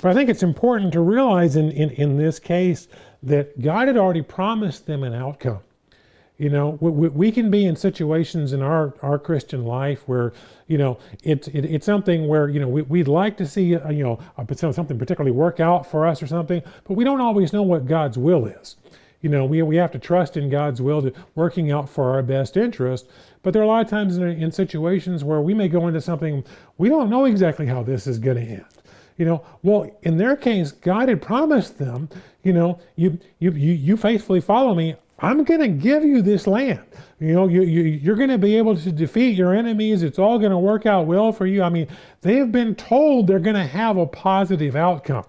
But I think it's important to realize in this case that God had already promised them an outcome. We can be in situations in our Christian life where, it's something where, we'd like to see, something particularly work out for us or something, but we don't always know what God's will is. We have to trust in God's will to working out for our best interest. But there are a lot of times in situations where we may go into something, we don't know exactly how this is going to end. Well, in their case, God had promised them, you faithfully follow me, I'm going to give you this land. You're going to be able to defeat your enemies. It's all going to work out well for you. I mean, they've been told they're going to have a positive outcome.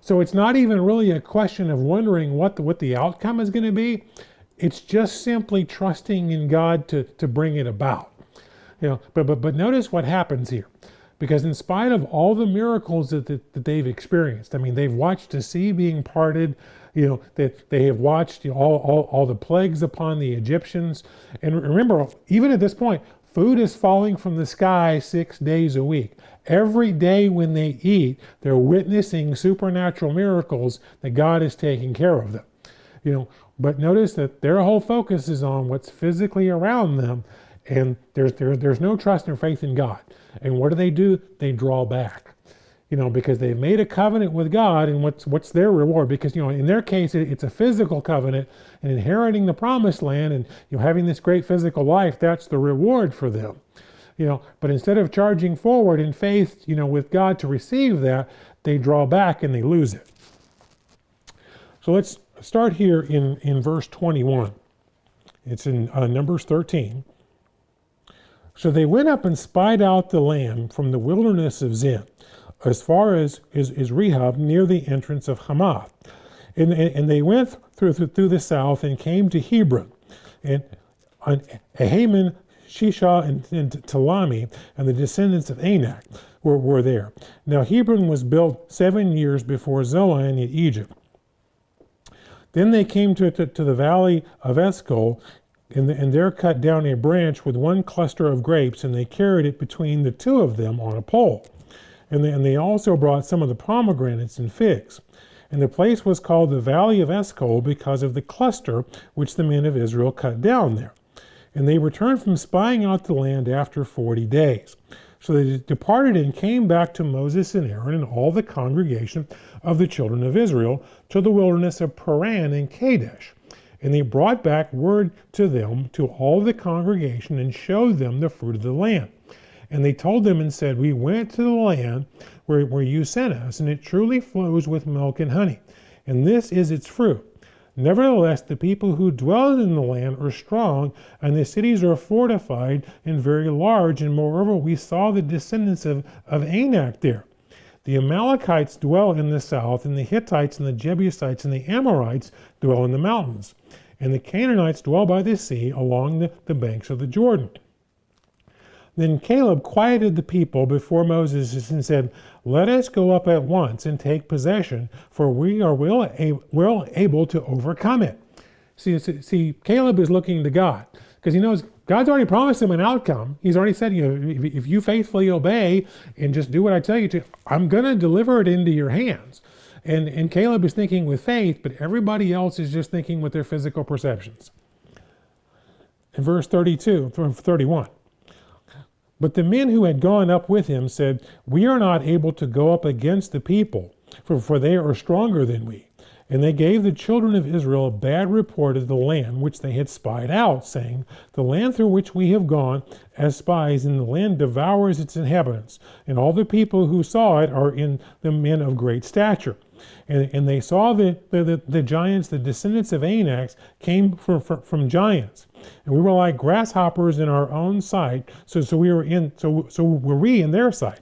So it's not even really a question of wondering what the outcome is going to be. It's just simply trusting in God to bring it about. But notice what happens here. Because in spite of all the miracles that they've experienced, I mean, they've watched the sea being parted, they have watched all the plagues upon the Egyptians. And remember, even at this point, food is falling from the sky 6 days a week. Every day when they eat, they're witnessing supernatural miracles that God is taking care of them. But notice that their whole focus is on what's physically around them, and there's no trust or faith in God. And what do? They draw back, because they've made a covenant with God, and what's their reward? Because, in their case, it's a physical covenant, and inheriting the promised land and, having this great physical life, that's the reward for them. But instead of charging forward in faith, with God to receive that, they draw back and they lose it. So let's start here in verse 21. It's in Numbers 13. So they went up and spied out the land from the wilderness of Zin, as far as Rehob, near the entrance of Hamath. And they went through the south and came to Hebron. And Ahaman, Shishah, and Talami, and the descendants of Anak were there. Now Hebron was built 7 years before Zoan in Egypt. Then they came to the valley of Eshcol, and there cut down a branch with one cluster of grapes, and they carried it between the two of them on a pole. And they also brought some of the pomegranates and figs. And the place was called the Valley of Eshcol because of the cluster which the men of Israel cut down there. And they returned from spying out the land after 40 days. So they departed and came back to Moses and Aaron and all the congregation of the children of Israel to the wilderness of Paran and Kadesh. And they brought back word to them, to all the congregation, and showed them the fruit of the land. And they told them and said, we went to the land where you sent us, and it truly flows with milk and honey, and this is its fruit. Nevertheless, the people who dwell in the land are strong, and the cities are fortified and very large, and moreover we saw the descendants of Anak there. The Amalekites dwell in the south, and the Hittites and the Jebusites and the Amorites dwell in the mountains, and the Canaanites dwell by the sea along the banks of the Jordan. Then Caleb quieted the people before Moses and said, let us go up at once and take possession, for we are well able to overcome it. See, Caleb is looking to God, because he knows God's already promised him an outcome. He's already said, if you faithfully obey and just do what I tell you to, I'm going to deliver it into your hands. And Caleb is thinking with faith, but everybody else is just thinking with their physical perceptions. In verse 31. But the men who had gone up with him said, we are not able to go up against the people, for they are stronger than we. And they gave the children of Israel a bad report of the land which they had spied out, saying, the land through which we have gone as spies, and the land devours its inhabitants, and all the people who saw it are in the men of great stature. And they saw the giants, the descendants of Anak, came from giants. And we were like grasshoppers in our own sight, so were we in their sight.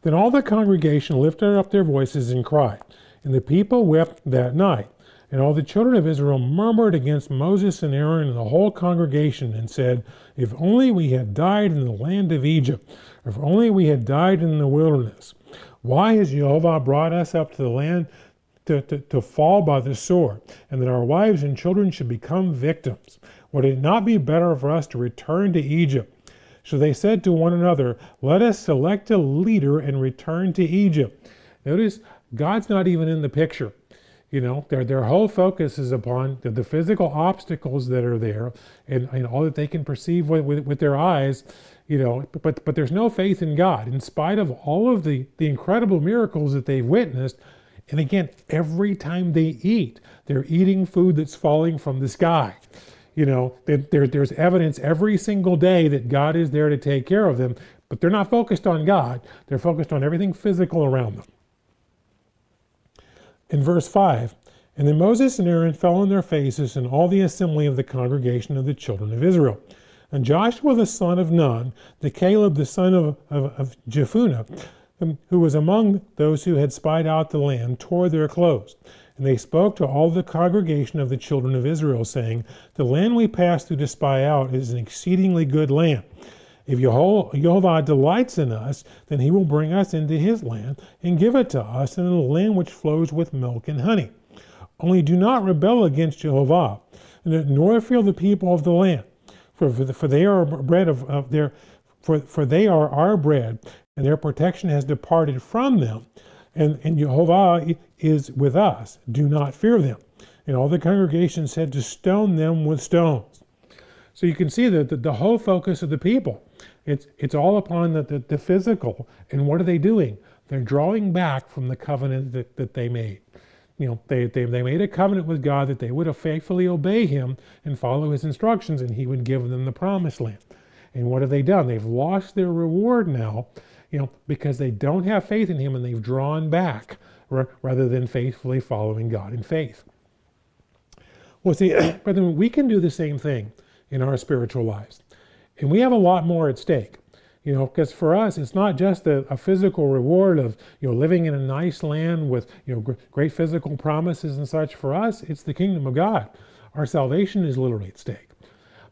Then all the congregation lifted up their voices and cried, and the people wept that night. And all the children of Israel murmured against Moses and Aaron and the whole congregation, and said, if only we had died in the land of Egypt, or if only we had died in the wilderness. Why has Jehovah brought us up to the land to fall by the sword, and that our wives and children should become victims? Would it not be better for us to return to Egypt? So they said to one another, let us select a leader and return to Egypt. Notice, God's not even in the picture. Their whole focus is upon the physical obstacles that are there and all that they can perceive with their eyes. But there's no faith in God in spite of all of the incredible miracles that they've witnessed. And again, every time they eat, they're eating food that's falling from the sky. There's evidence every single day that God is there to take care of them, but they're not focused on God. They're focused on everything physical around them. In verse 5, and then Moses and Aaron fell on their faces, and all the assembly of the congregation of the children of Israel. And Joshua the son of Nun, the Caleb the son of Jephunneh, who was among those who had spied out the land, tore their clothes. And they spoke to all the congregation of the children of Israel, saying, the land we passed through to spy out is an exceedingly good land. If Jehovah delights in us, then he will bring us into his land and give it to us in a land which flows with milk and honey. Only do not rebel against Jehovah, nor fear the people of the land, for they are they are our bread, and their protection has departed from them, and Jehovah is with us. Do not fear them. And all the congregation said to stone them with stones. So you can see that the whole focus of the people, it's all upon the physical. And what are they doing? They're drawing back from the covenant that they made. They made a covenant with God that they would have faithfully obey him and follow his instructions, and he would give them the promised land. And what have they done? They've lost their reward now, because they don't have faith in him, and they've drawn back rather than faithfully following God in faith. Well, see, brethren, we can do the same thing in our spiritual lives. And we have a lot more at stake, because for us, it's not just a physical reward of, living in a nice land with, great physical promises and such. For us, it's the kingdom of God. Our salvation is literally at stake.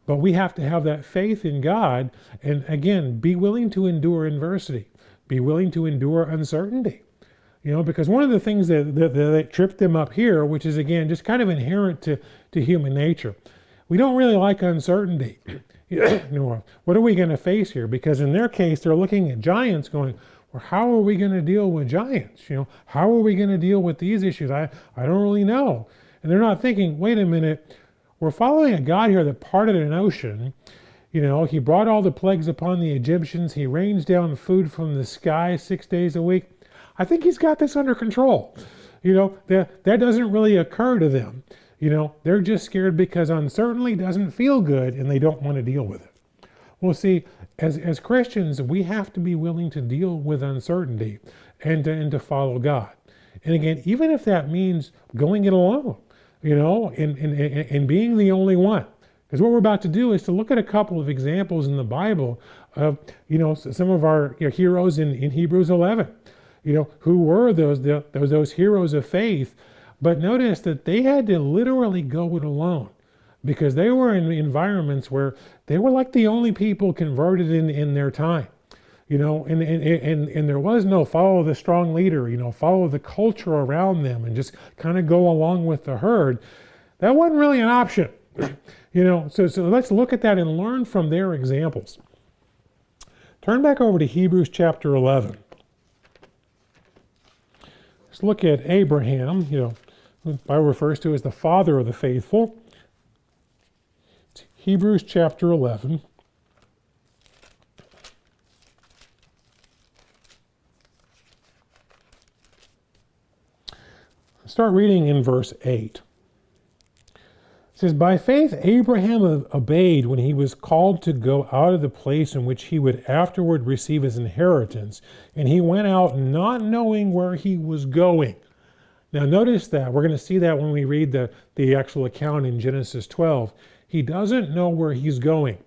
But we have to have that faith in God, and again, be willing to endure adversity, be willing to endure uncertainty. Because one of the things that tripped them up here, which is again just kind of inherent to human nature, we don't really like uncertainty. What are we going to face here? Because in their case, they're looking at giants going, well, how are we going to deal with giants? How are we going to deal with these issues? I don't really know. And they're not thinking, wait a minute, we're following a God here that parted an ocean. He brought all the plagues upon the Egyptians. He rains down food from the sky 6 days a week. I think he's got this under control. That doesn't really occur to them. They're just scared because uncertainty doesn't feel good and they don't want to deal with it. Well, see, as Christians, we have to be willing to deal with uncertainty and to follow God. And again, even if that means going it alone, and being the only one. Because what we're about to do is to look at a couple of examples in the Bible of, some of our heroes in Hebrews 11, who were those heroes of faith. But notice that they had to literally go it alone because they were in environments where they were like the only people converted in their time. And there was no follow the strong leader, follow the culture around them and just kind of go along with the herd. That wasn't really an option. So let's look at that and learn from their examples. Turn back over to Hebrews chapter 11. Let's look at Abraham, who the Bible refers to as the father of the faithful. It's Hebrews chapter 11. Start reading in verse 8. It says, by faith Abraham obeyed when he was called to go out of the place in which he would afterward receive his inheritance, and he went out not knowing where he was going. Now notice that. We're going to see that when we read the actual account in Genesis 12. He doesn't know where he's going.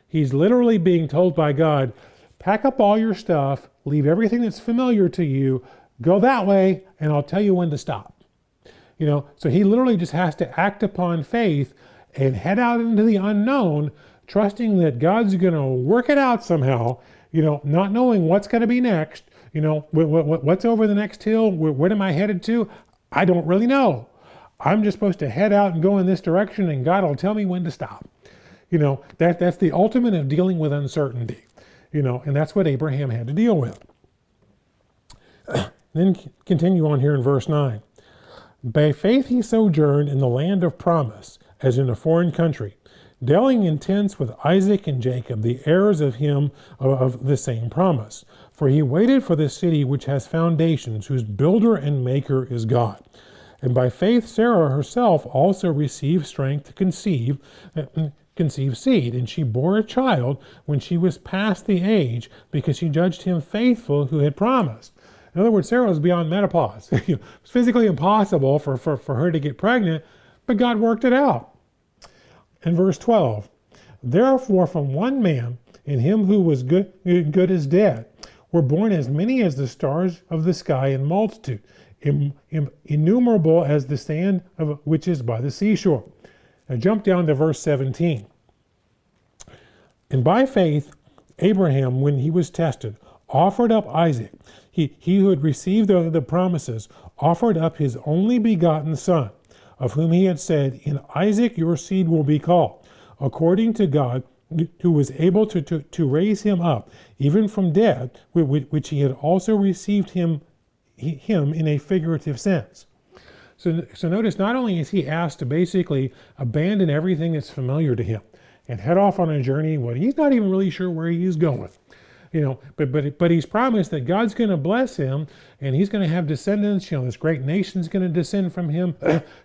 He's literally being told by God, pack up all your stuff, leave everything that's familiar to you, go that way, and I'll tell you when to stop. So he literally just has to act upon faith and head out into the unknown, trusting that God's going to work it out somehow, not knowing what's going to be next, what's over the next hill, what am I headed to? I don't really know. I'm just supposed to head out and go in this direction and God will tell me when to stop. That's the ultimate of dealing with uncertainty, and that's what Abraham had to deal with. Then continue on here in verse 9. By faith he sojourned in the land of promise, as in a foreign country, dwelling in tents with Isaac and Jacob, the heirs of him of the same promise. For he waited for the city which has foundations, whose builder and maker is God. And by faith Sarah herself also received strength to conceive seed, and she bore a child when she was past the age, because she judged him faithful who had promised. In other words, Sarah was beyond menopause. It was physically impossible for her to get pregnant, but God worked it out. In verse 12, therefore from one man, in him who was good as dead, were born as many as the stars of the sky in multitude, innumerable as the sand which is by the seashore. Now jump down to verse 17. And by faith, Abraham, when he was tested, offered up Isaac. He who had received the promises offered up his only begotten son, of whom he had said, in Isaac your seed will be called, according to God, who was able to raise him up, even from death, which he had also received him in a figurative sense. So notice, not only is he asked to basically abandon everything that's familiar to him and head off on a journey when he's not even really sure where he's going. But he's promised that God's going to bless him and he's going to have descendants. This great nation's going to descend from him.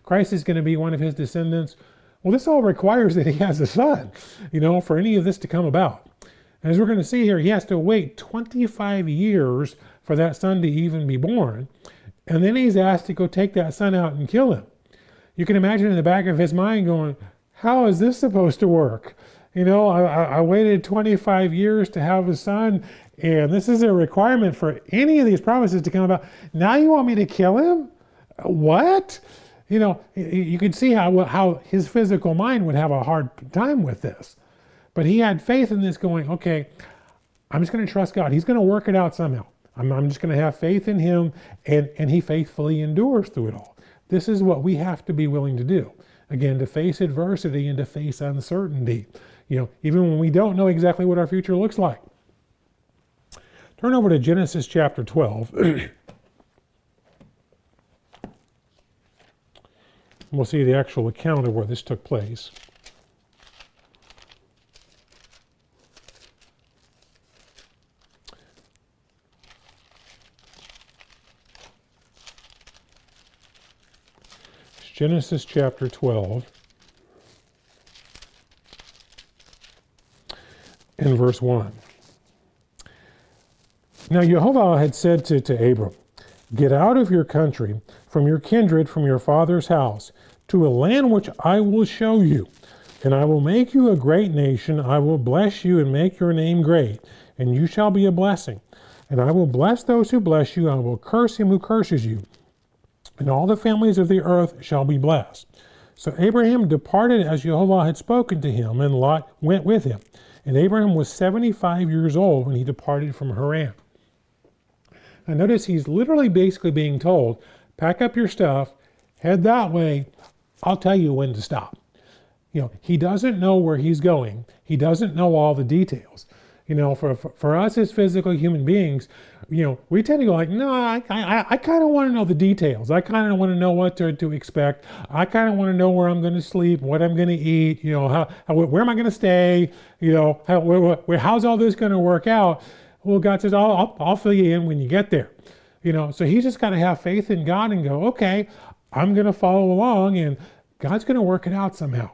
Christ is going to be one of his descendants. Well, this all requires that he has a son, for any of this to come about. And as we're going to see here, he has to wait 25 years for that son to even be born. And then he's asked to go take that son out and kill him. You can imagine in the back of his mind going, how is this supposed to work? I waited 25 years to have a son, and this is a requirement for any of these promises to come about. Now you want me to kill him? What? You could see how his physical mind would have a hard time with this. But he had faith in this going, okay, I'm just going to trust God. He's going to work it out somehow. I'm just going to have faith in him, and he faithfully endures through it all. This is what we have to be willing to do. again, to face adversity and to face uncertainty, even when we don't know exactly what our future looks like. Turn over to Genesis chapter 12. We'll see the actual account of where this took place. It's Genesis chapter 12 and verse 1. Now Jehovah had said to Abram, "Get out of your country, from your kindred, from your father's house, to a land which I will show you. And I will make you a great nation. I will bless you and make your name great, and you shall be a blessing. And I will bless those who bless you. I will curse him who curses you. And all the families of the earth shall be blessed." So Abraham departed as Jehovah had spoken to him, and Lot went with him. And Abraham was 75 years old when he departed from Haran. Now notice he's literally basically being told, pack up your stuff, head that way, I'll tell you when to stop. He doesn't know where he's going. He doesn't know all the details. For us as physical human beings, we tend to go like, no, I kind of want to know the details. I kind of want to know what to expect. I kind of want to know where I'm going to sleep, what I'm going to eat, where am I going to stay, how's all this going to work out? Well, God says, I'll fill you in when you get there. So he's just got to have faith in God and go, okay, I'm going to follow along and God's going to work it out somehow.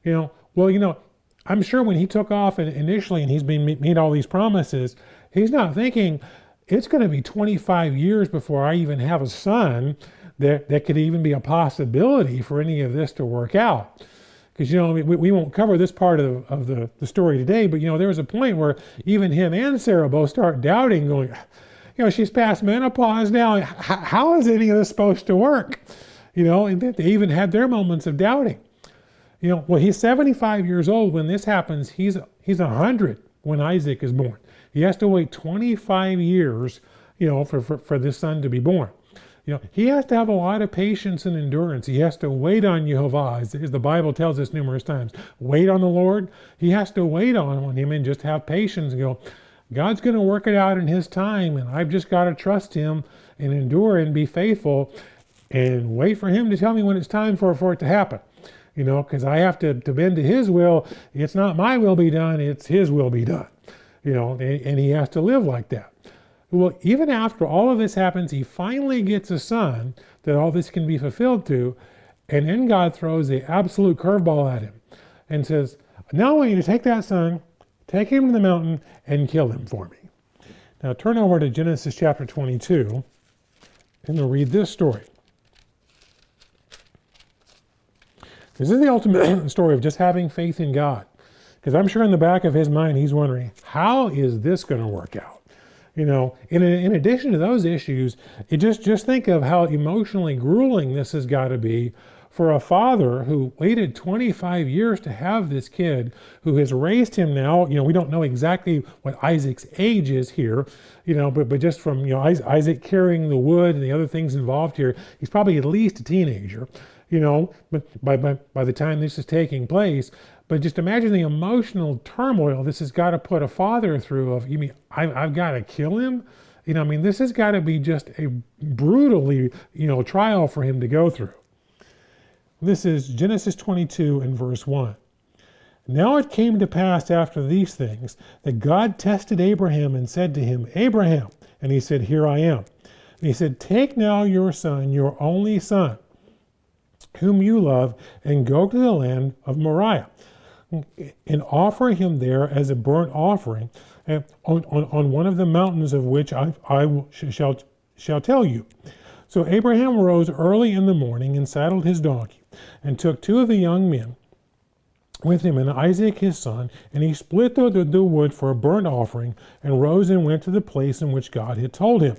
I'm sure when he took off initially and he's been made all these promises, he's not thinking it's going to be 25 years before I even have a son that could even be a possibility for any of this to work out. Because, we won't cover this part of the story today, but, there was a point where even him and Sarah both start doubting, going, she's past menopause now. How is any of this supposed to work? And they even had their moments of doubting. Well, he's 75 years old when this happens. He's 100 when Isaac is born. He has to wait 25 years, for this son to be born. He has to have a lot of patience and endurance. He has to wait on Jehovah, as the Bible tells us numerous times. Wait on the Lord. He has to wait on him and just have patience and go, God's going to work it out in his time, and I've just got to trust him and endure and be faithful and wait for him to tell me when it's time for it to happen. Because I have to bend to his will. It's not my will be done, it's his will be done. And he has to live like that. Well, even after all of this happens, he finally gets a son that all this can be fulfilled to, and then God throws the absolute curveball at him and says, now I want you to take that son, take him to the mountain, and kill him for me. Now turn over to Genesis chapter 22, and we'll read this story. This is the ultimate story of just having faith in God. Because I'm sure in the back of his mind, he's wondering, how is this going to work out? In addition to those issues, just think of how emotionally grueling this has got to be for a father who waited 25 years to have this kid, who has raised him now. We don't know exactly what Isaac's age is here, but just from, Isaac carrying the wood and the other things involved here, he's probably at least a teenager, but by the time this is taking place. But just imagine the emotional turmoil this has got to put a father through of, you mean, I've got to kill him? This has got to be just a brutally, trial for him to go through. This is Genesis 22 and verse 1. Now it came to pass after these things that God tested Abraham and said to him, Abraham. And he said, here I am. And he said, take now your son, your only son, whom you love, and go to the land of Moriah, and offer him there as a burnt offering on one of the mountains of which shall tell you. So Abraham rose early in the morning and saddled his donkey, and took two of the young men with him and Isaac his son, and he split the wood for a burnt offering, and rose and went to the place in which God had told him.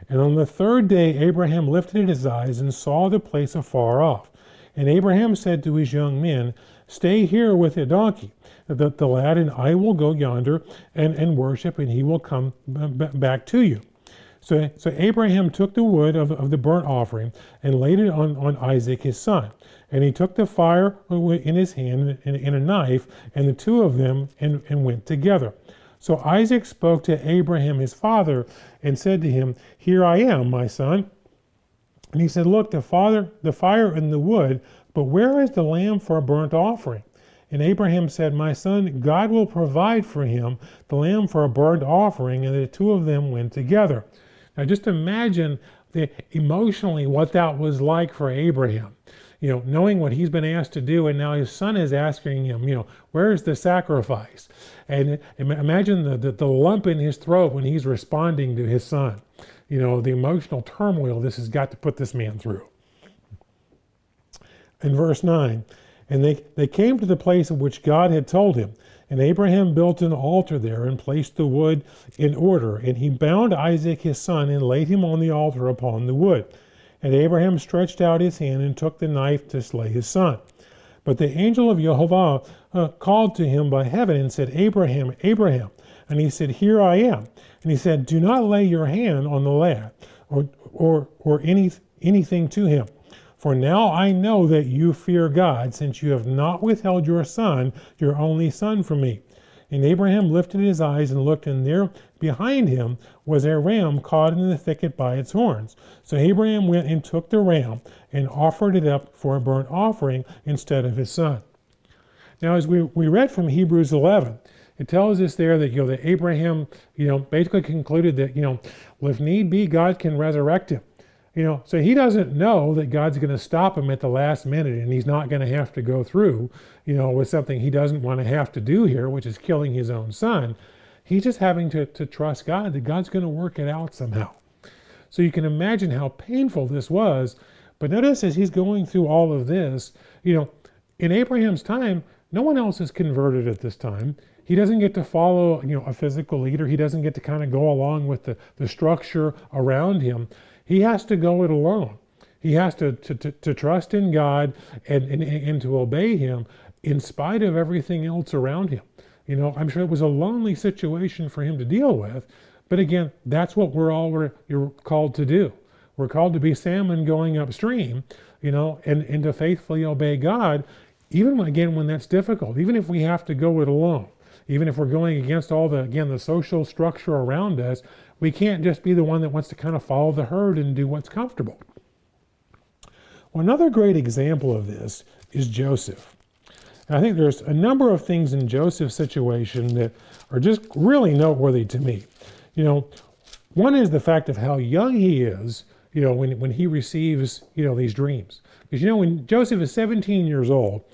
And on the third day Abraham lifted his eyes and saw the place afar off. And Abraham said to his young men, stay here with the donkey. The lad and I will go yonder and worship, and he will come back to you. So Abraham took the wood of the burnt offering and laid it on Isaac his son. And he took the fire in his hand and a knife, and the two of them and went together. So Isaac spoke to Abraham his father and said to him, "Here I am, my son." And he said, "Look, the fire and the wood, but where is the lamb for a burnt offering?" And Abraham said, "My son, God will provide for him the lamb for a burnt offering." And the two of them went together. Now just imagine emotionally what that was like for Abraham. Knowing what he's been asked to do, and now his son is asking him, where's the sacrifice? And imagine the lump in his throat when he's responding to his son. The emotional turmoil this has got to put this man through. In verse 9, and they came to the place of which God had told him, and Abraham built an altar there and placed the wood in order, and he bound Isaac his son and laid him on the altar upon the wood. And Abraham stretched out his hand and took the knife to slay his son. But the angel of Jehovah called to him by heaven and said, "Abraham, Abraham." And he said, "Here I am." And he said, "Do not lay your hand on the lad or anything to him. For now I know that you fear God, since you have not withheld your son, your only son, from me." And Abraham lifted his eyes and looked, and there behind him was a ram caught in the thicket by its horns. So Abraham went and took the ram and offered it up for a burnt offering instead of his son. Now, as we read from Hebrews 11, it tells us there that that Abraham basically concluded that well, if need be, God can resurrect him. So he doesn't know that God's going to stop him at the last minute, and he's not going to have to go through, with something he doesn't want to have to do here, which is killing his own son. He's just having to trust God that God's going to work it out somehow. So you can imagine how painful this was. But notice as he's going through all of this, in Abraham's time, no one else is converted at this time. He doesn't get to follow, a physical leader. He doesn't get to kind of go along with the structure around him. He has to go it alone. He has to trust in God and to obey him in spite of everything else around him. I'm sure it was a lonely situation for him to deal with. But again, that's what you're called to do. We're called to be salmon going upstream, and to faithfully obey God, even again when that's difficult, even if we have to go it alone. Even if we're going against all the social structure around us, we can't just be the one that wants to kind of follow the herd and do what's comfortable. Well, another great example of this is Joseph. And I think there's a number of things in Joseph's situation that are just really noteworthy to me. One is the fact of how young he is, when he receives, these dreams. Because, when Joseph is 17 years old,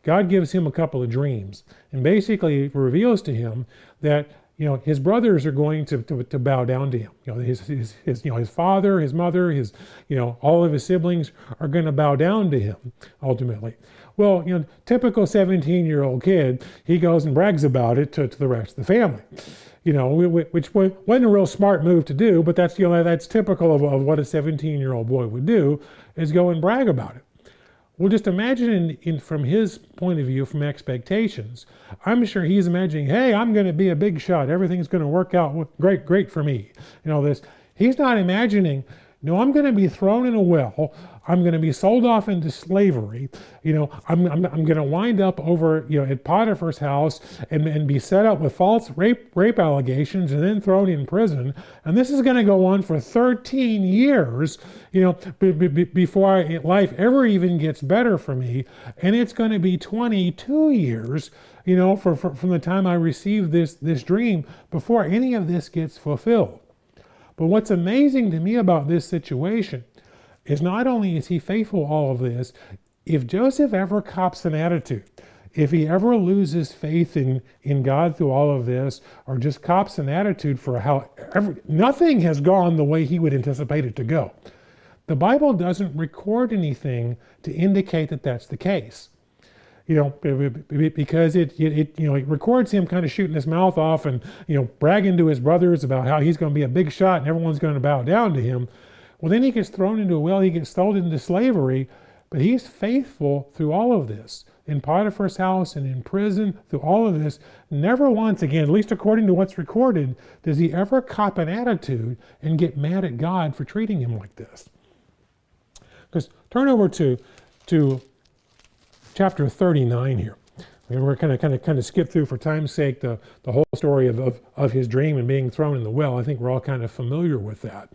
God gives him a couple of dreams and basically reveals to him that his brothers are going to bow down to him. His father, his mother, all of his siblings are going to bow down to him ultimately. Well, typical 17-year-old kid, he goes and brags about it to the rest of the family. Which wasn't a real smart move to do, but that's that's typical of what a 17-year-old boy would do, is go and brag about it. Well, just imagine from his point of view, from expectations, I'm sure he's imagining, hey, I'm going to be a big shot. Everything's going to work out great for me. This. He's not imagining, no, I'm going to be thrown in a well. I'm going to be sold off into slavery. I'm going to wind up over, at Potiphar's house and be set up with false rape allegations and then thrown in prison. And this is going to go on for 13 years, before life ever even gets better for me. And it's going to be 22 years, from the time I receive this dream before any of this gets fulfilled. But what's amazing to me about this situation is not only is he faithful all of this, if Joseph ever cops an attitude, if he ever loses faith in God through all of this, or just cops an attitude for how nothing has gone the way he would anticipate it to go, the Bible doesn't record anything to indicate that that's the case. Because it records him kind of shooting his mouth off and, bragging to his brothers about how he's going to be a big shot and everyone's going to bow down to him. Well, then he gets thrown into a well, he gets sold into slavery, but he's faithful through all of this. in Potiphar's house and in prison, through all of this, never once again, at least according to what's recorded, does he ever cop an attitude and get mad at God for treating him like this. Because turn over to chapter 39 here. We're kind of skip through for time's sake the whole story of his dream and being thrown in the well. I think we're all kind of familiar with that.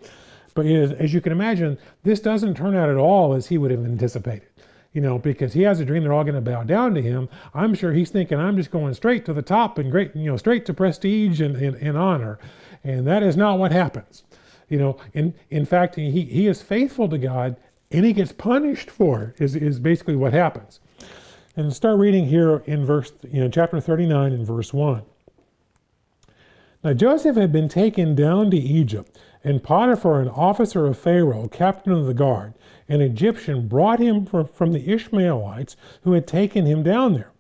But as you can imagine, this doesn't turn out at all as he would have anticipated. Because he has a dream they're all going to bow down to him. I'm sure he's thinking, I'm just going straight to the top and straight to prestige and honor. And that is not what happens. In fact, he is faithful to God and he gets punished for it, is basically what happens. And start reading here in chapter 39 and verse 1. Now Joseph had been taken down to Egypt, and Potiphar, an officer of Pharaoh, captain of the guard, an Egyptian, brought him from the Ishmaelites who had taken him down there.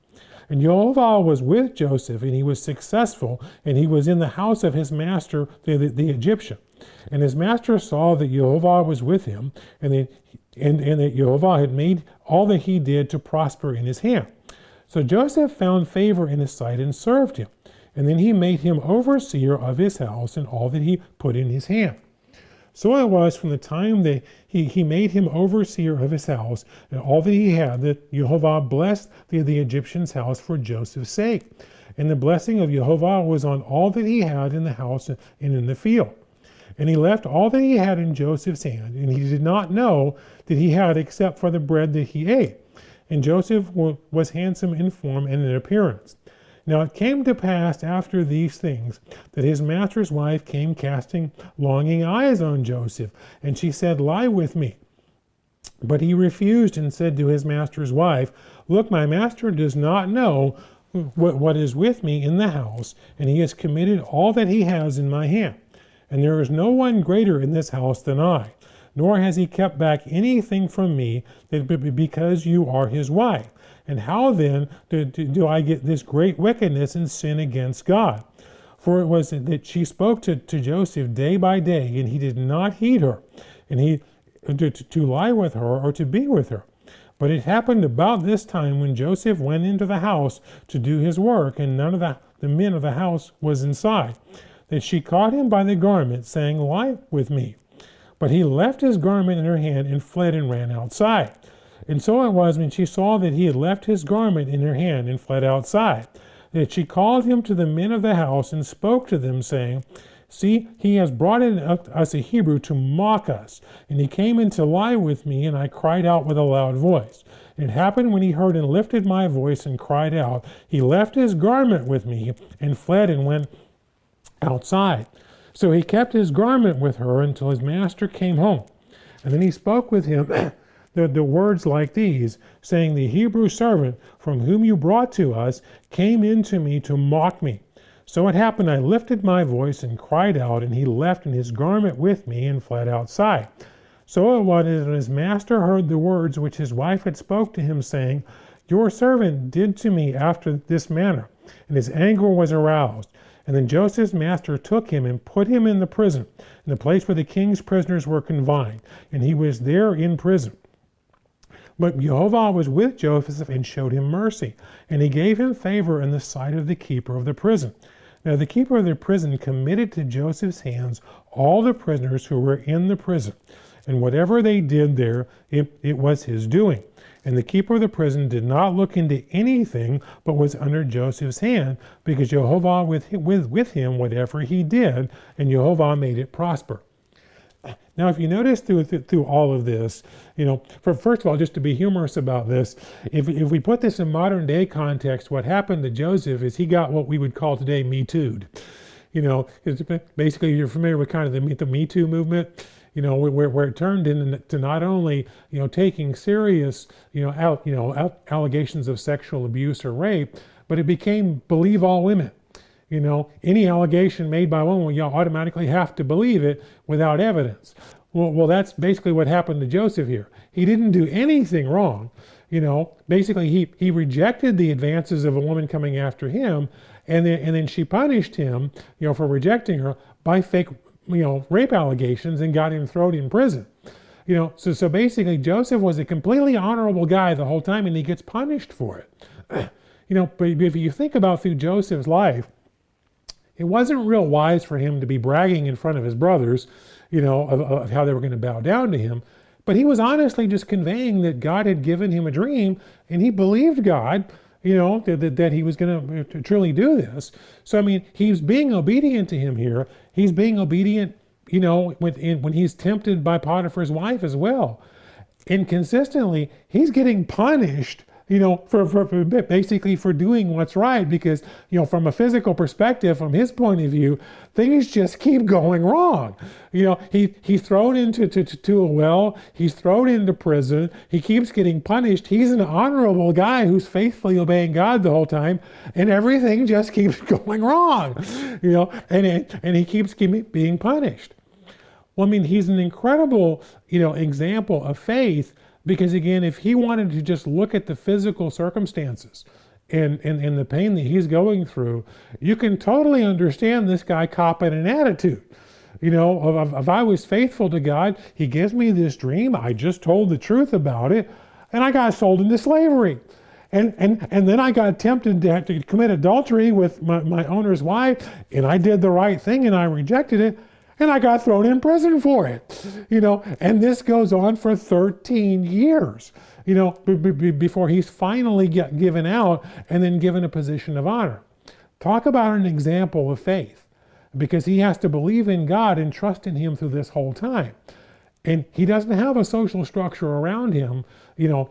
And Jehovah was with Joseph, and he was successful, and he was in the house of his master, the Egyptian. And his master saw that Jehovah was with him, and that Jehovah had made all that he did to prosper in his hand. So Joseph found favor in his sight and served him. And then he made him overseer of his house and all that he put in his hand. So it was from the time that he made him overseer of his house and all that he had, that Jehovah blessed the Egyptian's house for Joseph's sake. And the blessing of Jehovah was on all that he had in the house and in the field. And he left all that he had in Joseph's hand, and he did not know that he had except for the bread that he ate. And Joseph was handsome in form and in appearance. Now it came to pass after these things that his master's wife came casting longing eyes on Joseph, and she said, Lie with me. But he refused and said to his master's wife, Look, my master does not know what is with me in the house, and he has committed all that he has in my hand. And there is no one greater in this house than I, nor has he kept back anything from me because you are his wife. And how then do I get this great wickedness and sin against God? For it was that she spoke to Joseph day by day, and he did not heed her, and he to lie with her or to be with her. But it happened about this time when Joseph went into the house to do his work, and none of the men of the house was inside, that she caught him by the garment, saying, Lie with me. But he left his garment in her hand and fled and ran outside. And so it was when she saw that he had left his garment in her hand and fled outside, that she called him to the men of the house and spoke to them, saying, See, he has brought in us a Hebrew to mock us. And he came in to lie with me, and I cried out with a loud voice. And it happened when he heard and lifted my voice and cried out, he left his garment with me and fled and went outside. So he kept his garment with her until his master came home. And then he spoke with him the words like these, saying, The Hebrew servant from whom you brought to us came in to me to mock me. So it happened, I lifted my voice and cried out, and he left in his garment with me and fled outside. So it was when his master heard the words which his wife had spoke to him, saying, Your servant did to me after this manner. And his anger was aroused. And then Joseph's master took him and put him in the prison, in the place where the king's prisoners were confined. And he was there in prison. But Jehovah was with Joseph and showed him mercy, and he gave him favor in the sight of the keeper of the prison. Now the keeper of the prison committed to Joseph's hands all the prisoners who were in the prison, and whatever they did there, it was his doing. And the keeper of the prison did not look into anything, but was under Joseph's hand, because Jehovah with him whatever he did, and Jehovah made it prosper. Now, if you notice through all of this, first of all, just to be humorous about this, if we put this in modern day context, what happened to Joseph is he got what we would call today Me Too'd. Basically, you're familiar with kind of the Me Too movement, where it turned into not only, taking serious, allegations of sexual abuse or rape, but it became believe all women. Any allegation made by a woman, you automatically have to believe it without evidence. Well, that's basically what happened to Joseph here. He didn't do anything wrong. Basically he rejected the advances of a woman coming after him, and then she punished him, for rejecting her by fake, rape allegations, and got him thrown in prison. So basically Joseph was a completely honorable guy the whole time, and he gets punished for it. But if you think about through Joseph's life, it wasn't real wise for him to be bragging in front of his brothers, of how they were going to bow down to him. But he was honestly just conveying that God had given him a dream, and he believed God, that he was going to truly do this. So, he's being obedient to him here. He's being obedient, when he's tempted by Potiphar's wife as well. And consistently, he's getting punished, for basically for doing what's right, because, from a physical perspective, from his point of view, things just keep going wrong. He's thrown into a well, he's thrown into prison, he keeps getting punished. He's an honorable guy who's faithfully obeying God the whole time, and everything just keeps going wrong, and he keeps being punished. Well, he's an incredible, example of faith. Because again, if he wanted to just look at the physical circumstances and the pain that he's going through, you can totally understand this guy copping an attitude. If I was faithful to God, he gives me this dream, I just told the truth about it, and I got sold into slavery. And then I got tempted to commit adultery with my owner's wife, and I did the right thing and I rejected it. And I got thrown in prison for it, and this goes on for 13 years, before he's finally given out and then given a position of honor. Talk about an example of faith, because he has to believe in God and trust in him through this whole time. And he doesn't have a social structure around him,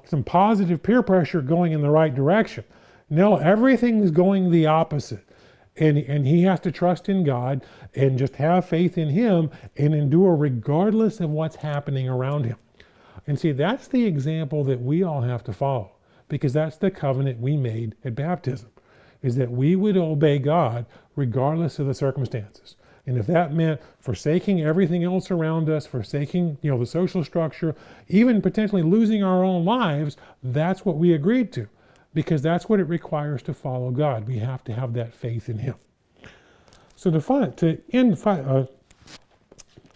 some positive peer pressure going in the right direction. No, everything's going the opposite. And he has to trust in God and just have faith in him and endure regardless of what's happening around him. And see, that's the example that we all have to follow, because that's the covenant we made at baptism, is that we would obey God regardless of the circumstances. And if that meant forsaking everything else around us, forsaking, the social structure, even potentially losing our own lives, that's what we agreed to. Because that's what it requires to follow God. We have to have that faith in him. So kind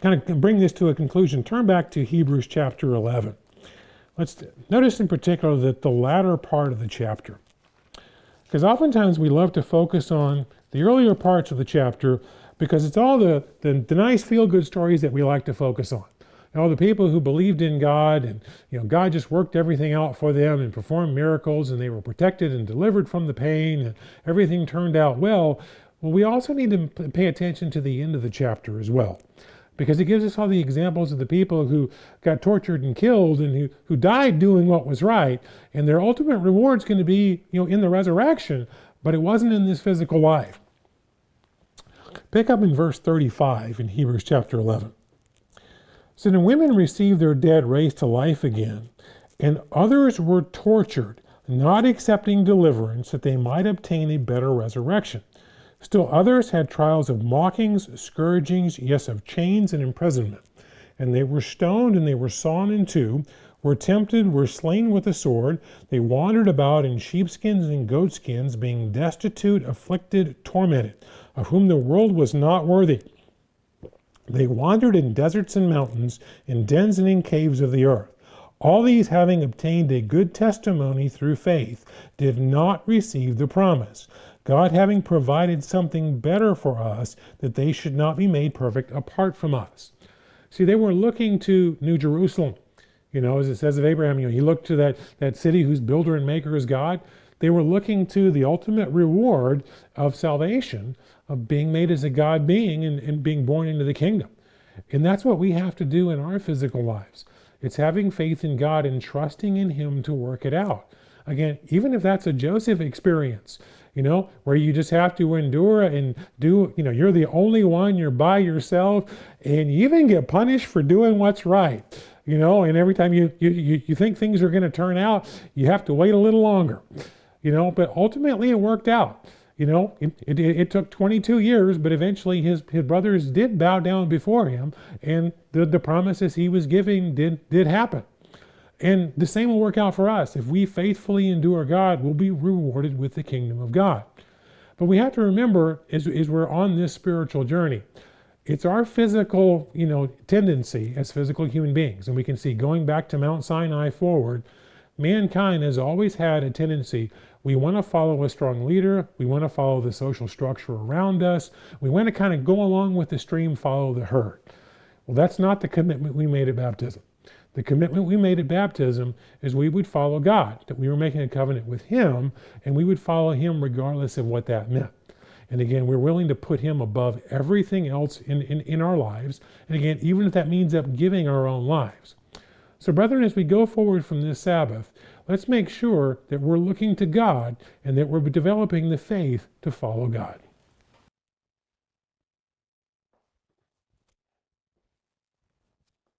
of bring this to a conclusion, turn back to Hebrews chapter 11. Let's notice in particular that the latter part of the chapter, because oftentimes we love to focus on the earlier parts of the chapter because it's all the nice feel-good stories that we like to focus on. The people who believed in God, and God just worked everything out for them and performed miracles, and they were protected and delivered from the pain, and everything turned out well. Well, we also need to pay attention to the end of the chapter as well, because it gives us all the examples of the people who got tortured and killed and who died doing what was right, and their ultimate reward's going to be in the resurrection, but it wasn't in this physical life. Pick up in verse 35 in Hebrews chapter 11. So the women received their dead raised to life again, and others were tortured, not accepting deliverance that they might obtain a better resurrection. Still others had trials of mockings, scourgings, yes, of chains and imprisonment. And they were stoned and they were sawn in two, were tempted, were slain with the sword. They wandered about in sheepskins and goatskins, being destitute, afflicted, tormented, of whom the world was not worthy. They wandered in deserts and mountains, in dens and in caves of the earth. All these, having obtained a good testimony through faith, did not receive the promise, God having provided something better for us, that they should not be made perfect apart from us. See, they were looking to New Jerusalem. As it says of Abraham, he looked to that city whose builder and maker is God. They were looking to the ultimate reward of salvation, of being made as a God being and being born into the kingdom. And that's what we have to do in our physical lives. It's having faith in God and trusting in him to work it out. Again, even if that's a Joseph experience, where you just have to endure and do, you're the only one, you're by yourself, and you even get punished for doing what's right, and every time you think things are going to turn out, you have to wait a little longer, but ultimately it worked out. It took 22 years, but eventually his brothers did bow down before him, and the promises he was giving did happen. And the same will work out for us. If we faithfully endure God, we'll be rewarded with the kingdom of God. But we have to remember, as we're on this spiritual journey, It's our physical, tendency as physical human beings. And we can see going back to Mount Sinai forward, mankind has always had a tendency. We want to follow a strong leader. We want to follow the social structure around us. We want to kind of go along with the stream, follow the herd. Well, that's not the commitment we made at baptism. The commitment we made at baptism is we would follow God, that we were making a covenant with Him, and we would follow Him regardless of what that meant. And again, we're willing to put Him above everything else in our lives. And again, even if that means up giving our own lives. So brethren, as we go forward from this Sabbath, let's make sure that we're looking to God and that we're developing the faith to follow God.